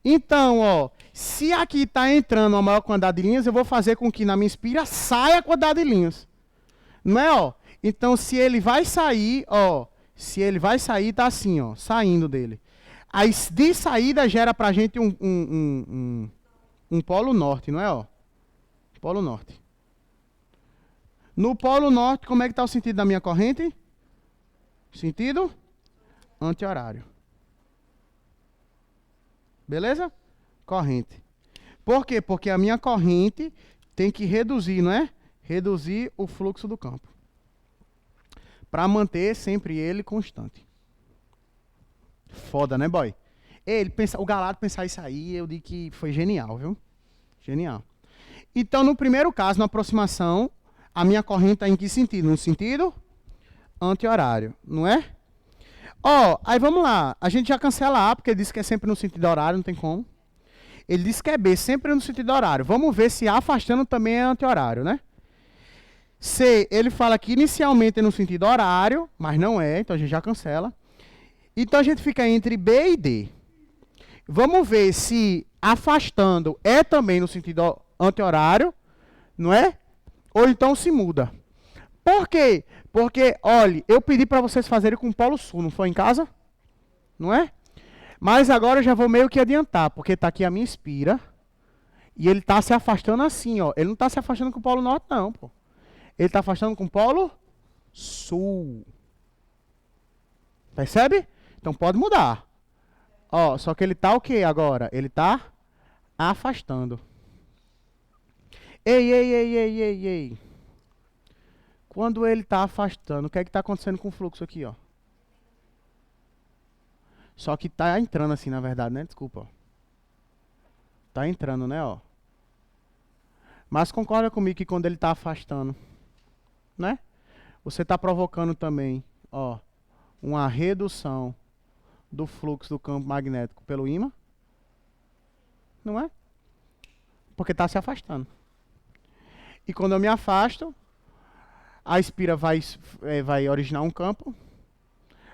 Então, ó, se aqui está entrando uma maior quantidade de linhas, eu vou fazer com que na minha espira saia a quantidade de linhas. Não é, ó? Então, se ele vai sair, ó, se ele vai sair, tá assim, ó, saindo dele. Aí, de saída, gera pra gente um polo norte, não é, ó? Polo norte. No polo norte, como é que tá o sentido da minha corrente? Sentido anti-horário. Beleza? Corrente. Por quê? Porque a minha corrente tem que reduzir, não é? Reduzir o fluxo do campo. Para manter sempre ele constante. Foda, né, boy? O Galado pensar isso aí, eu digo que foi genial, viu? Genial. Então, no primeiro caso, na aproximação, a minha corrente está em que sentido? No sentido anti-horário, não é? Ó, aí vamos lá. A gente já cancela A, porque ele disse que é sempre no sentido horário, não tem como. Ele disse que é B, sempre no sentido horário. Vamos ver se A afastando também é anti-horário, né? C, ele fala que inicialmente é no sentido horário, mas não é, então a gente já cancela. Então a gente fica entre B e D. Vamos ver se afastando é também no sentido anti-horário, não é? Ou então se muda. Por quê? Porque, olha, eu pedi para vocês fazerem com o Polo Sul, não foi em casa? Não é? Mas agora eu já vou meio que adiantar, porque está aqui a minha espira. E ele está se afastando assim, ó. Ele não está se afastando com o Polo Norte, não, pô. Ele está afastando com o Polo Sul. Percebe? Então pode mudar. Ó, só que ele está o quê agora? Ele está afastando. Ei. Quando ele está afastando, o que é que está acontecendo com o fluxo aqui, ó? Só que está entrando assim, na verdade, né? Desculpa. Está entrando, né, ó. Mas concorda comigo que quando ele está afastando, né? Você está provocando também, ó, uma redução do fluxo do campo magnético pelo ímã? Não é? Porque está se afastando. E quando eu me afasto, a espira vai originar um campo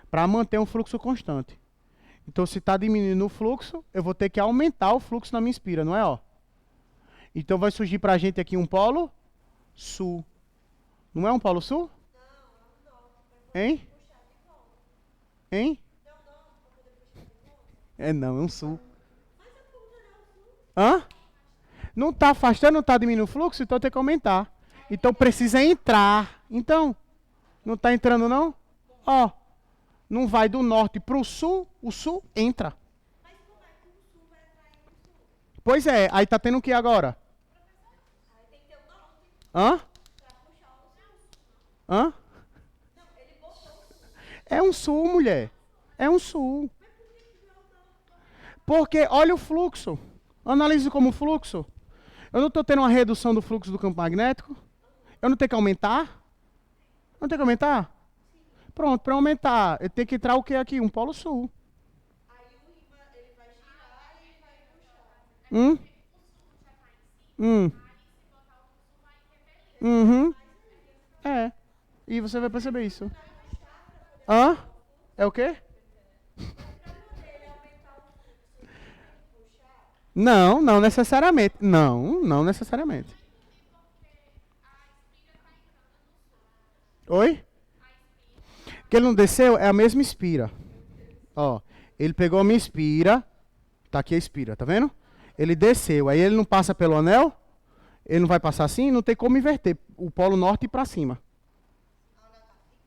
para manter um fluxo constante. Então, se está diminuindo o fluxo, eu vou ter que aumentar o fluxo na minha espira, não é? Ó? Então, vai surgir para a gente aqui um polo sul. Não é um polo sul? Hein? Hein? É não, é um sul. Hã? Não está afastando, não está diminuindo o fluxo, então tem que aumentar. Então precisa entrar. Então, não está entrando não? Ó, não vai do norte para o sul entra. Pois é, aí tá tendo o que agora? Hã? Hã? É um sul, mulher. É um sul. Porque olha o fluxo. Analise como fluxo. Eu não estou tendo uma redução do fluxo do campo magnético? Eu não tenho que aumentar? Não tem que aumentar? Pronto, para aumentar, eu tenho que entrar o que aqui? Um polo sul. Aí o ímã ele vai girar e vai puxar. Uhum. É. E você vai perceber isso. Hã? É o quê? Não, não necessariamente. Não, não necessariamente. Oi? Que ele não desceu é a mesma espira. Ó, ele pegou a minha espira. Tá aqui a espira, tá vendo? Ele desceu. Aí ele não passa pelo anel. Ele não vai passar assim. Não tem como inverter o polo norte para cima.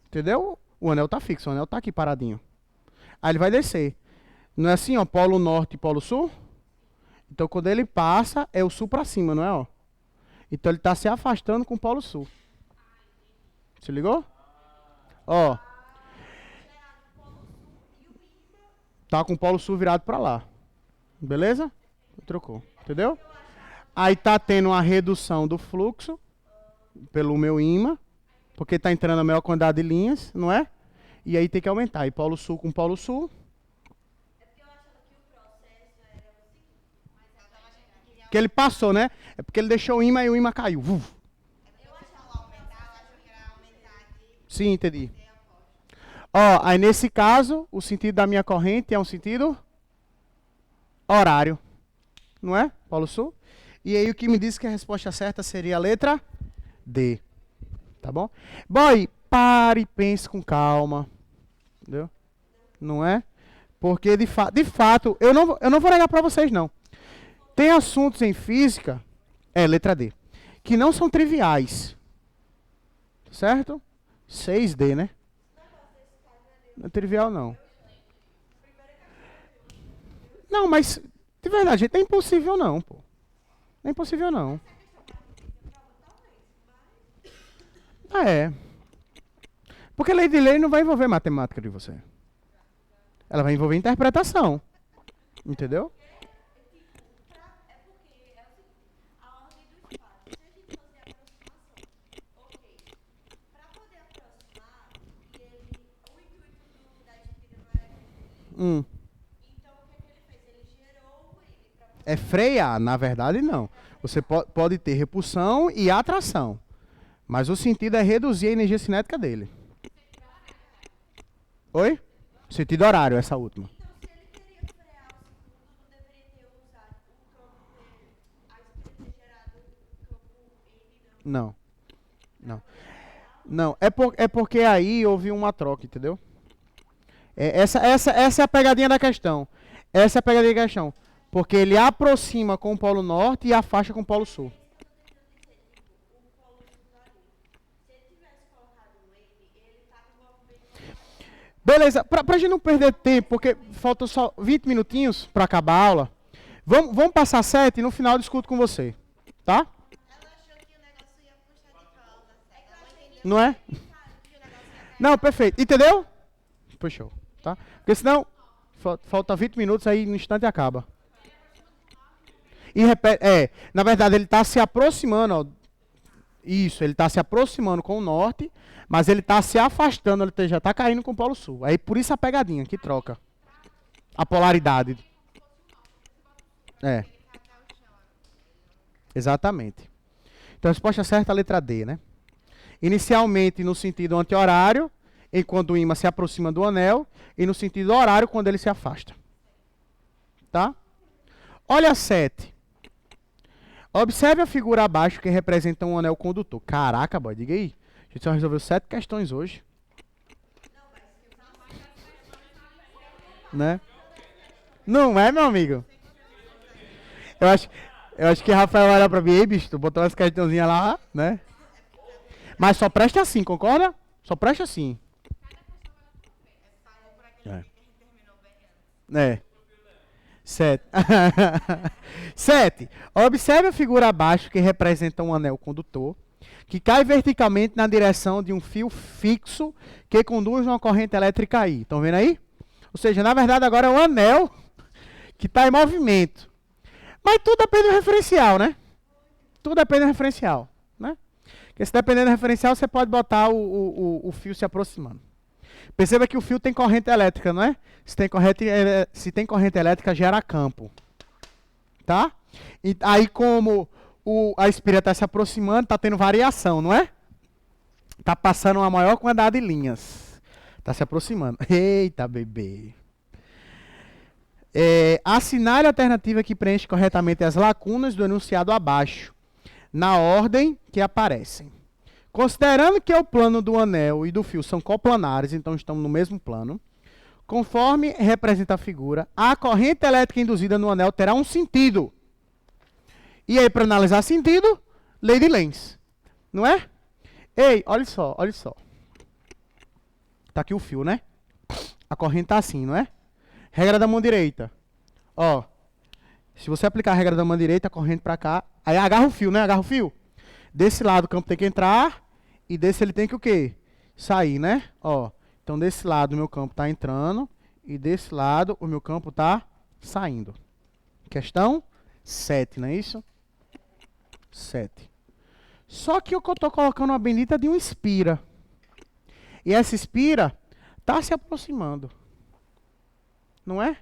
Entendeu? O anel tá fixo. O anel tá aqui paradinho. Aí ele vai descer. Não é assim, ó. Polo norte e polo sul? Então quando ele passa, é o sul para cima, não é? Ó? Então ele está se afastando com o polo sul. Se ligou? Ó. Tá com o polo sul virado para lá. Beleza? Trocou. Entendeu? Aí tá tendo uma redução do fluxo pelo meu ímã, porque tá entrando a maior quantidade de linhas, não é? E aí tem que aumentar. E polo sul com polo sul. Que ele passou, né? É porque ele deixou o ímã e o ímã caiu. Uf. Sim, entendi. Ó, aí nesse caso, o sentido da minha corrente é um sentido horário. Não é? Polo sul. E aí o que me diz que a resposta certa seria a letra D. Tá bom? Boy, pare e pense com calma. Entendeu? Não é? Porque de fato, eu não vou negar para vocês não. Tem assuntos em física, letra D, que não são triviais. Certo? 6D, né? Não é trivial, não. Não, mas, de verdade, não é impossível, não, pô. Não é impossível, não. É. Porque lei de lei não vai envolver matemática de você. Ela vai envolver interpretação. Entendeu? Então, o que ele fez? Ele gerou ele para... É frear, na verdade não. Você pode ter repulsão e atração. Mas o sentido é reduzir a energia cinética dele. Oi? Sentido horário, essa última. Então, se ele queria frear o segundo, não deveria ter usado o campo dele, a espira ter gerado o campo N, não? Não. Não, é porque aí houve uma troca, entendeu? Essa é a pegadinha da questão. Essa é a pegadinha da questão. Porque ele aproxima com o polo norte e afasta com o polo sul. Beleza, pra gente não perder tempo, porque faltam só 20 minutinhos para acabar a aula. Vamos passar 7 e no final eu discuto com você. Tá? Ela achou que o negócio ia puxar de volta. Não é? Não, perfeito. Entendeu? Puxou. Tá? Porque senão, falta 20 minutos, aí no instante acaba. E repete, na verdade ele está se aproximando, ó. Isso, ele está se aproximando com o norte, mas ele está se afastando, ele já está caindo com o polo sul. Aí por isso a pegadinha, que troca. A polaridade. Exatamente. Então a resposta certa é a letra D, né? Inicialmente no sentido anti-horário, enquanto o ímã se aproxima do anel, e no sentido horário, quando ele se afasta. Tá? Olha a 7. Observe a figura abaixo que representa um anel condutor. Caraca, boy, diga aí. A gente só resolveu 7 questões hoje. Né? Não é, meu amigo? Eu acho que Rafael olha pra mim, ei, bicho, tu botou umas questãozinhas lá, né? Mas só presta assim, concorda? Só presta assim. É. É. 7. 7. Observe a figura abaixo que representa um anel condutor que cai verticalmente na direção de um fio fixo que conduz uma corrente elétrica aí. Estão vendo aí? Ou seja, na verdade agora é um anel que está em movimento. Mas tudo depende do referencial, né? Tudo depende do referencial, né? Porque se depender do referencial, você pode botar o fio se aproximando. Perceba que o fio tem corrente elétrica, não é? Se tem corrente elétrica, gera campo. Tá? E aí, como a espira está se aproximando, está tendo variação, não é? Está passando uma maior quantidade de linhas. Está se aproximando. Eita, bebê. Assinale a alternativa que preenche corretamente as lacunas do enunciado abaixo, na ordem que aparecem. Considerando que o plano do anel e do fio são coplanares, então estamos no mesmo plano, conforme representa a figura, a corrente elétrica induzida no anel terá um sentido. E aí, para analisar sentido, lei de Lenz. Não é? Ei, olha só, olha só. Tá aqui o fio, né? A corrente tá assim, não é? Regra da mão direita. Ó, se você aplicar a regra da mão direita, a corrente para cá, aí agarra o fio, né? Agarra o fio. Desse lado o campo tem que entrar e desse ele tem que o quê? Sair, né? Ó, então desse lado o meu campo está entrando e desse lado o meu campo está saindo. Questão 7, não é isso? 7. Só que eu estou colocando uma bendita de uma espira. E essa espira está se aproximando. Não é?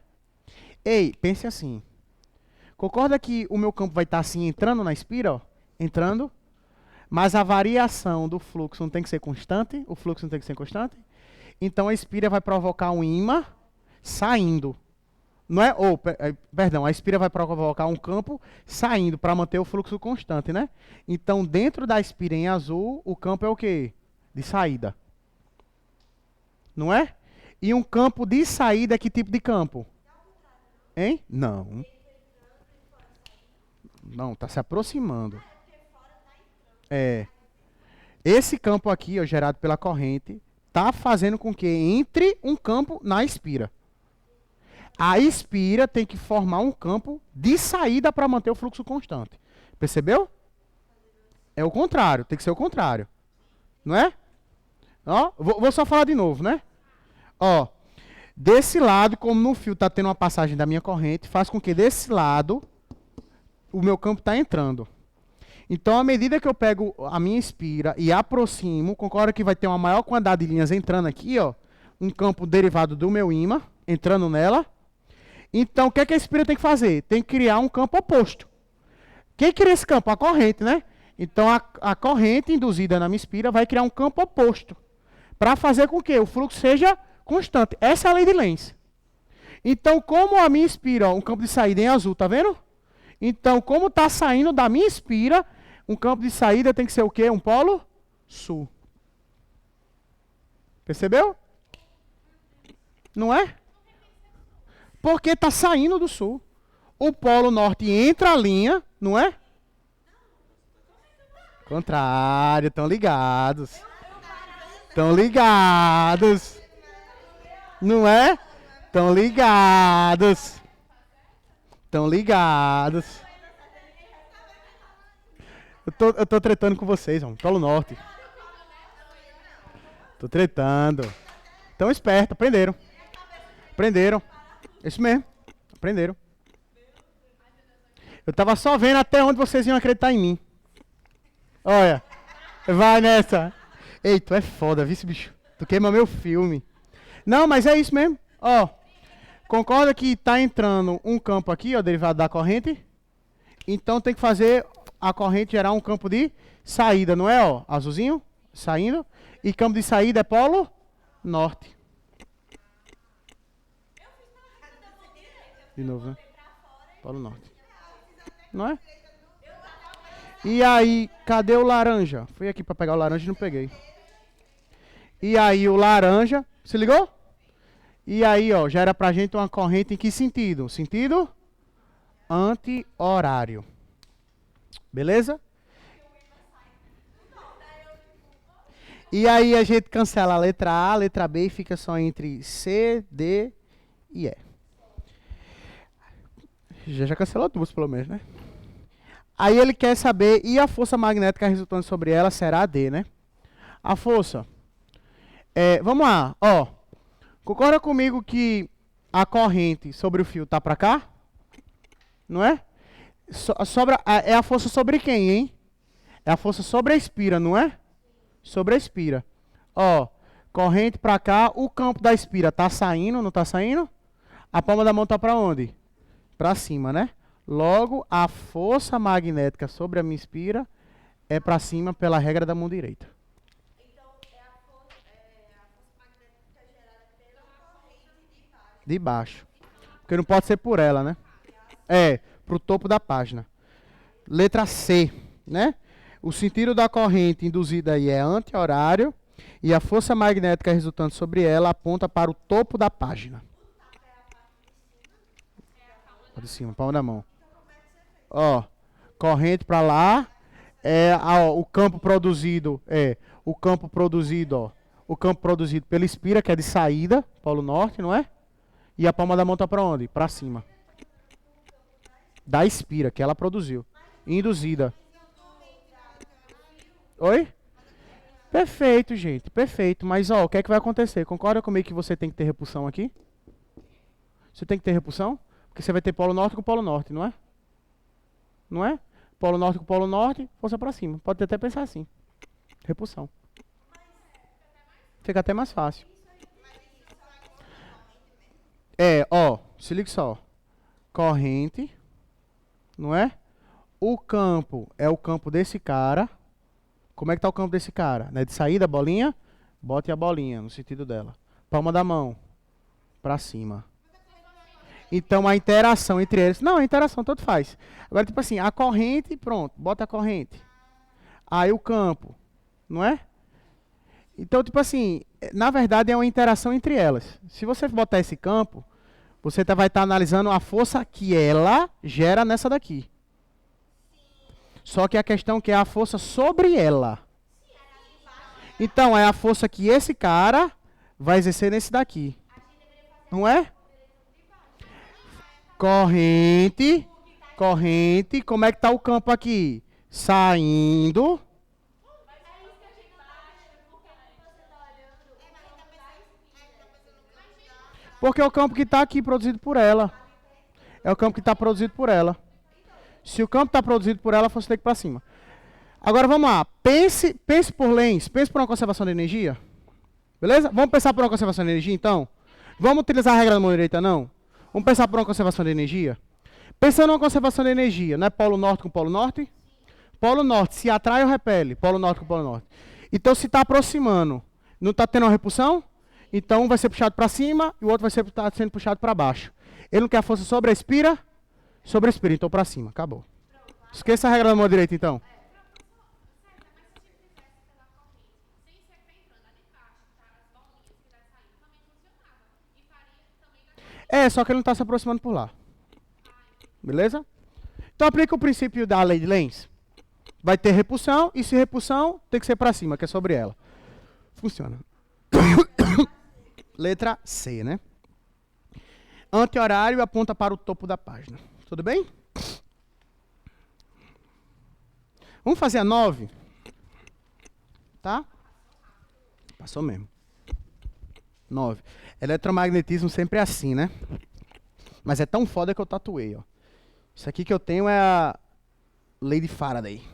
Ei, pense assim. Concorda que o meu campo vai estar assim entrando na espira, ó? Entrando. Mas a variação do fluxo não tem que ser constante. O fluxo não tem que ser constante. Então a espira vai provocar um ímã saindo. Não é? Ou, perdão, a espira vai provocar um campo saindo para manter o fluxo constante, né? Então dentro da espira em azul, o campo é o quê? De saída. Não é? E um campo de saída é que tipo de campo? Hein? Não. Não, está se aproximando. Esse campo aqui, ó, gerado pela corrente, está fazendo com que entre um campo na espira. A espira tem que formar um campo de saída para manter o fluxo constante. Percebeu? É o contrário, tem que ser o contrário. Não é? Ó, vou só falar de novo, né? Ó, desse lado, como no fio está tendo uma passagem da minha corrente, faz com que desse lado o meu campo está entrando. Então, à medida que eu pego a minha espira e aproximo, concorda que vai ter uma maior quantidade de linhas entrando aqui, ó, um campo derivado do meu ímã, entrando nela. Então, o que é que a espira tem que fazer? Tem que criar um campo oposto. Quem cria esse campo? A corrente, né? Então, a corrente induzida na minha espira vai criar um campo oposto, para fazer com que o fluxo seja constante. Essa é a lei de Lenz. Então, como a minha espira, ó, um campo de saída em azul, tá vendo? Então, como está saindo da minha espira, um campo de saída tem que ser o quê? Um polo sul. Percebeu? Não é? Porque está saindo do sul. O polo norte entra a linha, não é? Contrário, estão ligados. Estão ligados. Não é? Estão ligados. Estão ligados. Eu tô tretando com vocês, ó. Polo norte. Tô tretando. Tão esperto, aprenderam. Aprenderam. Isso mesmo. Aprenderam. Eu tava só vendo até onde vocês iam acreditar em mim. Olha. Vai nessa. Ei, tu é foda, viu, bicho? Tu queima meu filme. Não, mas é isso mesmo. Ó. Concorda que está entrando um campo aqui, ó, derivado da corrente? Então tem que fazer a corrente gerar um campo de saída, não é? Ó, azulzinho, saindo. E campo de saída é polo norte. De novo, né? Polo norte. Não é? E aí, cadê o laranja? Fui aqui para pegar o laranja e não peguei. E aí o laranja, se ligou? E aí, ó, gera pra gente uma corrente em que sentido? Sentido anti-horário. Beleza? E aí a gente cancela a letra A, a letra B e fica só entre C, D e E. Já cancelou duas, pelo menos, né? Aí ele quer saber, e a força magnética resultante sobre ela será a D, né? A força. Vamos lá, ó. Concorda comigo que a corrente sobre o fio tá para cá? Não é? É a força sobre quem, hein? É a força sobre a espira, não é? Sobre a espira. Ó, corrente para cá, o campo da espira tá saindo, não tá saindo? A palma da mão tá para onde? Para cima, né? Logo, a força magnética sobre a minha espira é para cima pela regra da mão direita. Então, é a força magnética gerada pela corrente De baixo. Porque não pode ser por ela, né? Para o topo da página. Letra C, né? O sentido da corrente induzida aí é anti-horário e a força magnética resultante sobre ela aponta para o topo da página. De cima, palma da mão. Ó, corrente para lá, o campo produzido, o campo produzido pela espira, que é de saída, polo norte, não é? E a palma da mão tá para onde? Para cima. Da espira, que ela produziu. Induzida. Oi? Perfeito, gente, perfeito. Mas, ó, o que é que vai acontecer? Concorda comigo que você tem que ter repulsão aqui? Você tem que ter repulsão? Porque você vai ter polo norte com polo norte, não é? Não é? Polo norte com polo norte, força para cima. Pode até pensar assim. Repulsão. Fica até mais fácil. Ó, se liga só. Corrente, não é? O campo é o campo desse cara. Como é que tá o campo desse cara? Né? De saída, bolinha? Bote a bolinha no sentido dela. Palma da mão. Para cima. Então, a interação entre eles... Não, a interação tanto faz. Agora, tipo assim, a corrente, pronto, bota a corrente. Aí o campo, não é? Então, tipo assim, na verdade é uma interação entre elas. Se você botar esse campo, você vai estar analisando a força que ela gera nessa daqui. Só que a questão que é a força sobre ela. Então, é a força que esse cara vai exercer nesse daqui. Não é? Corrente, como é que está o campo aqui? Saindo. Porque é o campo que está aqui produzido por ela. É o campo que está produzido por ela. Se o campo está produzido por ela, a força tem que ir para cima. Agora vamos lá. Pense por Lenz. Pense por uma conservação de energia. Beleza? Vamos pensar por uma conservação de energia, então? Vamos utilizar a regra da mão direita, não? Vamos pensar por uma conservação de energia? Pensando numa conservação de energia, não é polo norte com polo norte? Polo norte se atrai ou repele? Polo norte com polo norte. Então, se está aproximando, não está tendo uma repulsão? Então, um vai ser puxado para cima e o outro vai ser sendo puxado para baixo. Ele não quer a força sobre a espira? Sobre a espira, então para cima. Acabou. Esqueça a regra da mão direita, então. Só que ele não está se aproximando por lá. Beleza? Então aplica o princípio da lei de Lenz. Vai ter repulsão, e se repulsão, tem que ser para cima, que é sobre ela. Funciona. Letra C, né? Anti-horário aponta para o topo da página. Tudo bem? Vamos fazer a 9? Tá? Passou mesmo. 9. Eletromagnetismo sempre é assim, né? Mas é tão foda que eu tatuei, ó. Isso aqui que eu tenho é a lei de Faraday.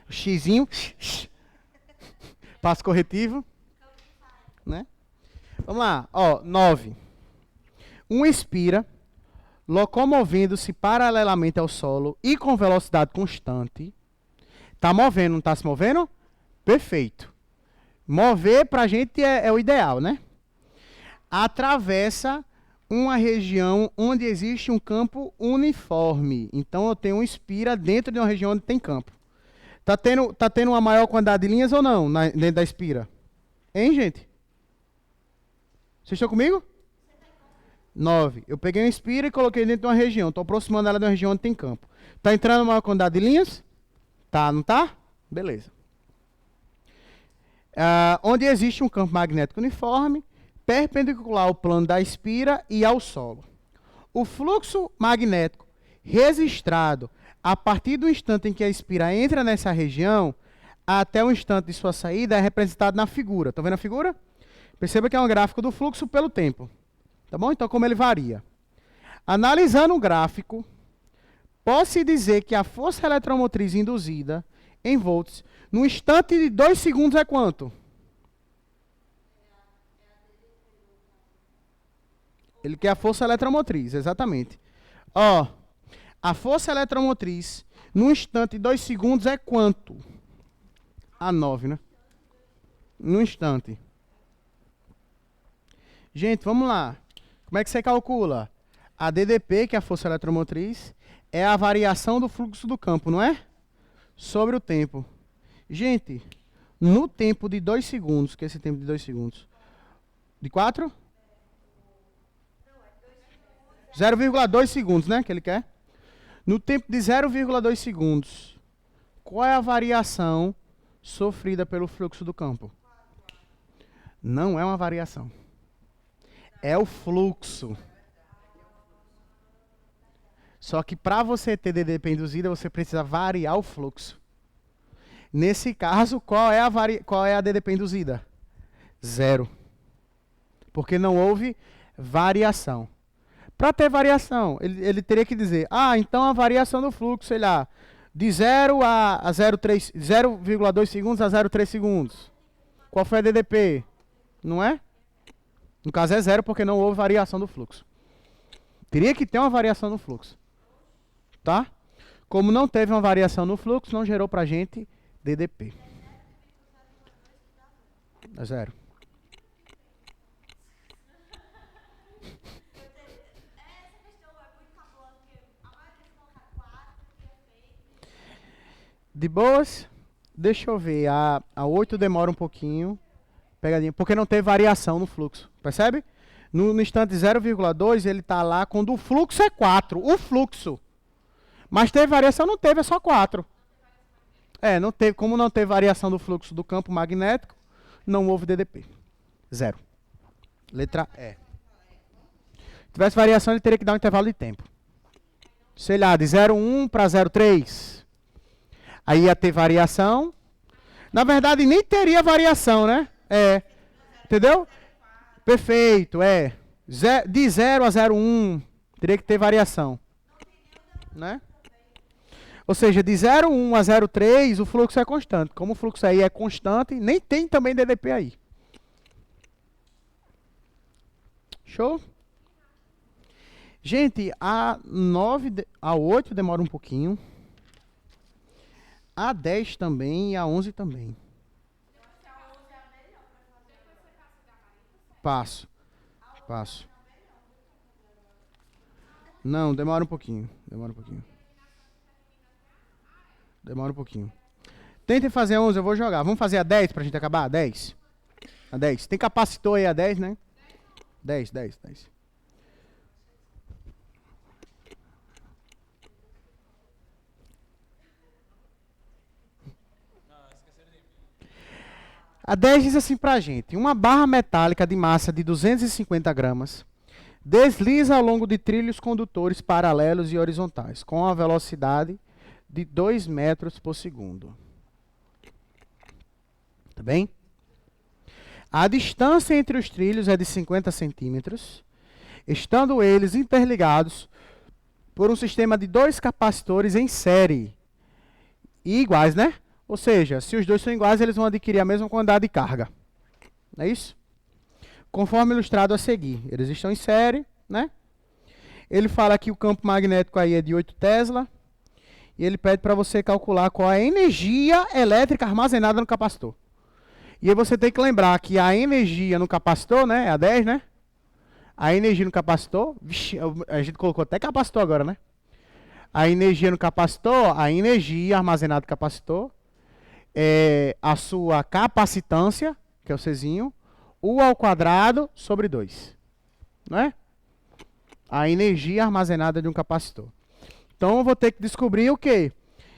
O xizinho. Passo corretivo. Né? Vamos lá. Ó, 9. Um expira, locomovendo-se paralelamente ao solo e com velocidade constante. Tá movendo, não tá se movendo? Perfeito. Mover pra gente é o ideal, né? Atravessa uma região onde existe um campo uniforme. Então eu tenho um espira dentro de uma região onde tem campo. Tá tendo uma maior quantidade de linhas ou não dentro da espira? Hein, gente? Vocês estão comigo? 9. Eu peguei uma espira e coloquei dentro de uma região. Estou aproximando ela de uma região onde tem campo. Está entrando uma quantidade de linhas? Tá, não tá? Beleza. Onde existe um campo magnético uniforme, perpendicular ao plano da espira e ao solo. O fluxo magnético registrado a partir do instante em que a espira entra nessa região até o instante de sua saída é representado na figura. Estão vendo a figura? Perceba que é um gráfico do fluxo pelo tempo. Tá bom? Então, como ele varia. Analisando o gráfico, pode-se dizer que a força eletromotriz induzida em volts no instante de 2 segundos é quanto? Ele quer a força eletromotriz, exatamente. Ó, a força eletromotriz no instante de 2 segundos é quanto? A 9, né? No instante. Gente, vamos lá. Como é que você calcula? A DDP, que é a força eletromotriz, é a variação do fluxo do campo, não é? Sobre o tempo. Gente, no tempo de 2 segundos, que é esse tempo de 2 segundos? De 4? 0,2 segundos, né? Que ele quer. No tempo de 0,2 segundos, qual é a variação sofrida pelo fluxo do campo? Não é uma variação. É o fluxo. Só que para você ter DDP induzida, você precisa variar o fluxo. Nesse caso, qual é a DDP induzida? 0. Porque não houve variação. Para ter variação, ele teria que dizer, então a variação do fluxo, sei lá, de 0 a 0,2 segundos a 0,3 segundos. Qual foi a DDP? Não é? No caso é 0 porque não houve variação do fluxo. Teria que ter uma variação no fluxo. Tá? Como não teve uma variação no fluxo, não gerou pra gente DDP. É 0. De boas? Deixa eu ver. A 8 demora um pouquinho. Pegadinha. Porque não teve variação no fluxo. Percebe? No instante 0,2 ele está lá quando o fluxo é 4. O fluxo. Mas teve variação? Não teve, é só 4. Não teve, como não teve variação do fluxo do campo magnético, não houve DDP. 0. Letra E. Se tivesse variação, ele teria que dar um intervalo de tempo. Sei lá, de 0,1 para 0,3. Aí ia ter variação. Na verdade, nem teria variação, né? Entendeu? Perfeito, de 0 a 0,1 teria que ter variação. Né? Ou seja, de 0,1 a 0,3 o fluxo é constante. Como o fluxo aí é constante, nem tem também DDP aí. Show? Gente, a 8 demora um pouquinho. A 10 também e a 11 também. Passo. Não, demora um pouquinho. Tentem fazer a 11, eu vou jogar. Vamos fazer a 10 pra gente acabar? A 10. Tem capacitor aí a 10, né? 10. A 10 diz assim pra gente: uma barra metálica de massa de 250 gramas desliza ao longo de trilhos condutores paralelos e horizontais, com a velocidade de 2 metros por segundo. Tá bem? A distância entre os trilhos é de 50 centímetros, estando eles interligados por um sistema de 2 capacitores em série. E iguais, né? Ou seja, se os dois são iguais, eles vão adquirir a mesma quantidade de carga. Não é isso? Conforme ilustrado a seguir. Eles estão em série, né? Ele fala que o campo magnético aí é de 8 Tesla. E ele pede para você calcular qual é a energia elétrica armazenada no capacitor. E aí você tem que lembrar que a energia no capacitor, né? É a 10, né? A energia no capacitor... Vixe, a gente colocou até capacitor agora, né? A energia no capacitor, a energia armazenada no capacitor... é a sua capacitância, que é o Czinho, U ao quadrado sobre 2. Não é? A energia armazenada de um capacitor. Então eu vou ter que descobrir o quê?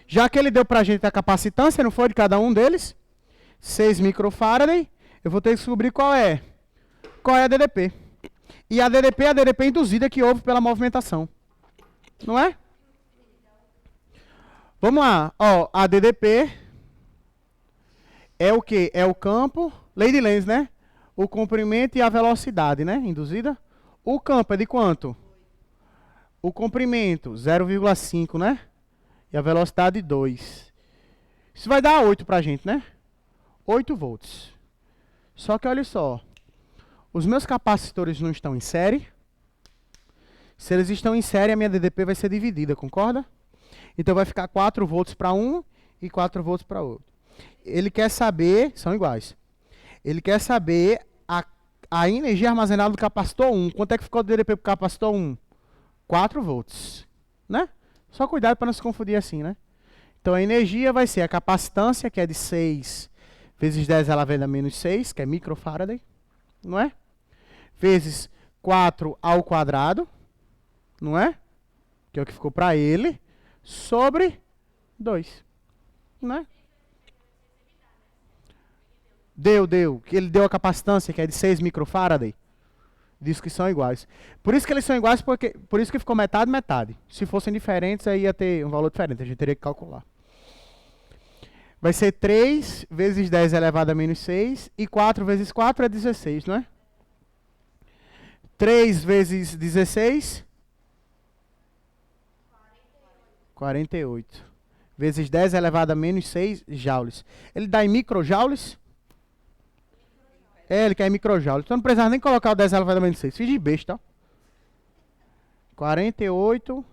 Já que ele deu para a gente a capacitância, não foi de cada um deles? 6 microfaraday. Eu vou ter que descobrir qual é. Qual é a DDP. E a DDP é a DDP induzida que houve pela movimentação. Não é? Vamos lá. Ó, a DDP é o quê? É o campo, lei de Lenz, né? O comprimento e a velocidade, né? Induzida. O campo é de quanto? O comprimento, 0,5, né? E a velocidade, 2. Isso vai dar 8 pra gente, né? 8 volts. Só que olha só. Os meus capacitores não estão em série. Se eles estão em série, a minha DDP vai ser dividida, concorda? Então vai ficar 4 volts para um e 4 volts para outro. Ele quer saber, são iguais. Ele quer saber a energia armazenada do capacitor 1. Quanto é que ficou do DDP para o capacitor 1? 4 volts, né? Só cuidado para não se confundir assim, né? Então a energia vai ser a capacitância, que é de 6 vezes 10 elevado a menos 6, que é microfaraday, não é? Vezes 4 ao quadrado, não é? Que é o que ficou para ele, sobre 2, não é? Deu. Ele deu a capacitância, que é de 6 microfaraday. Diz que são iguais. Por isso que eles são iguais, por isso que ficou metade, metade. Se fossem diferentes, aí ia ter um valor diferente, a gente teria que calcular. Vai ser 3 vezes 10 elevado a menos 6, e 4 vezes 4 é 16, não é? 3 vezes 16? 48. Vezes 10 elevado a menos 6 joules. Ele dá em microjoules? É, ele quer em microjoules. Então não precisava nem colocar o 10 elevado a menos 6. Fiz de besta, ó. 48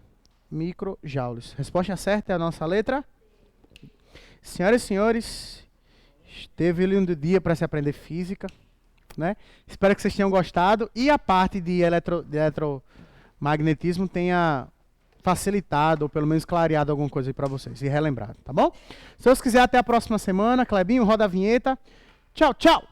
microjoules. Resposta certa é a nossa letra. Senhoras e senhores, esteve lindo dia para se aprender física, né? Espero que vocês tenham gostado e a parte de eletromagnetismo tenha facilitado ou pelo menos clareado alguma coisa aí para vocês e relembrado, tá bom? Se Deus quiser, até a próxima semana. Clebinho, roda a vinheta. Tchau, tchau!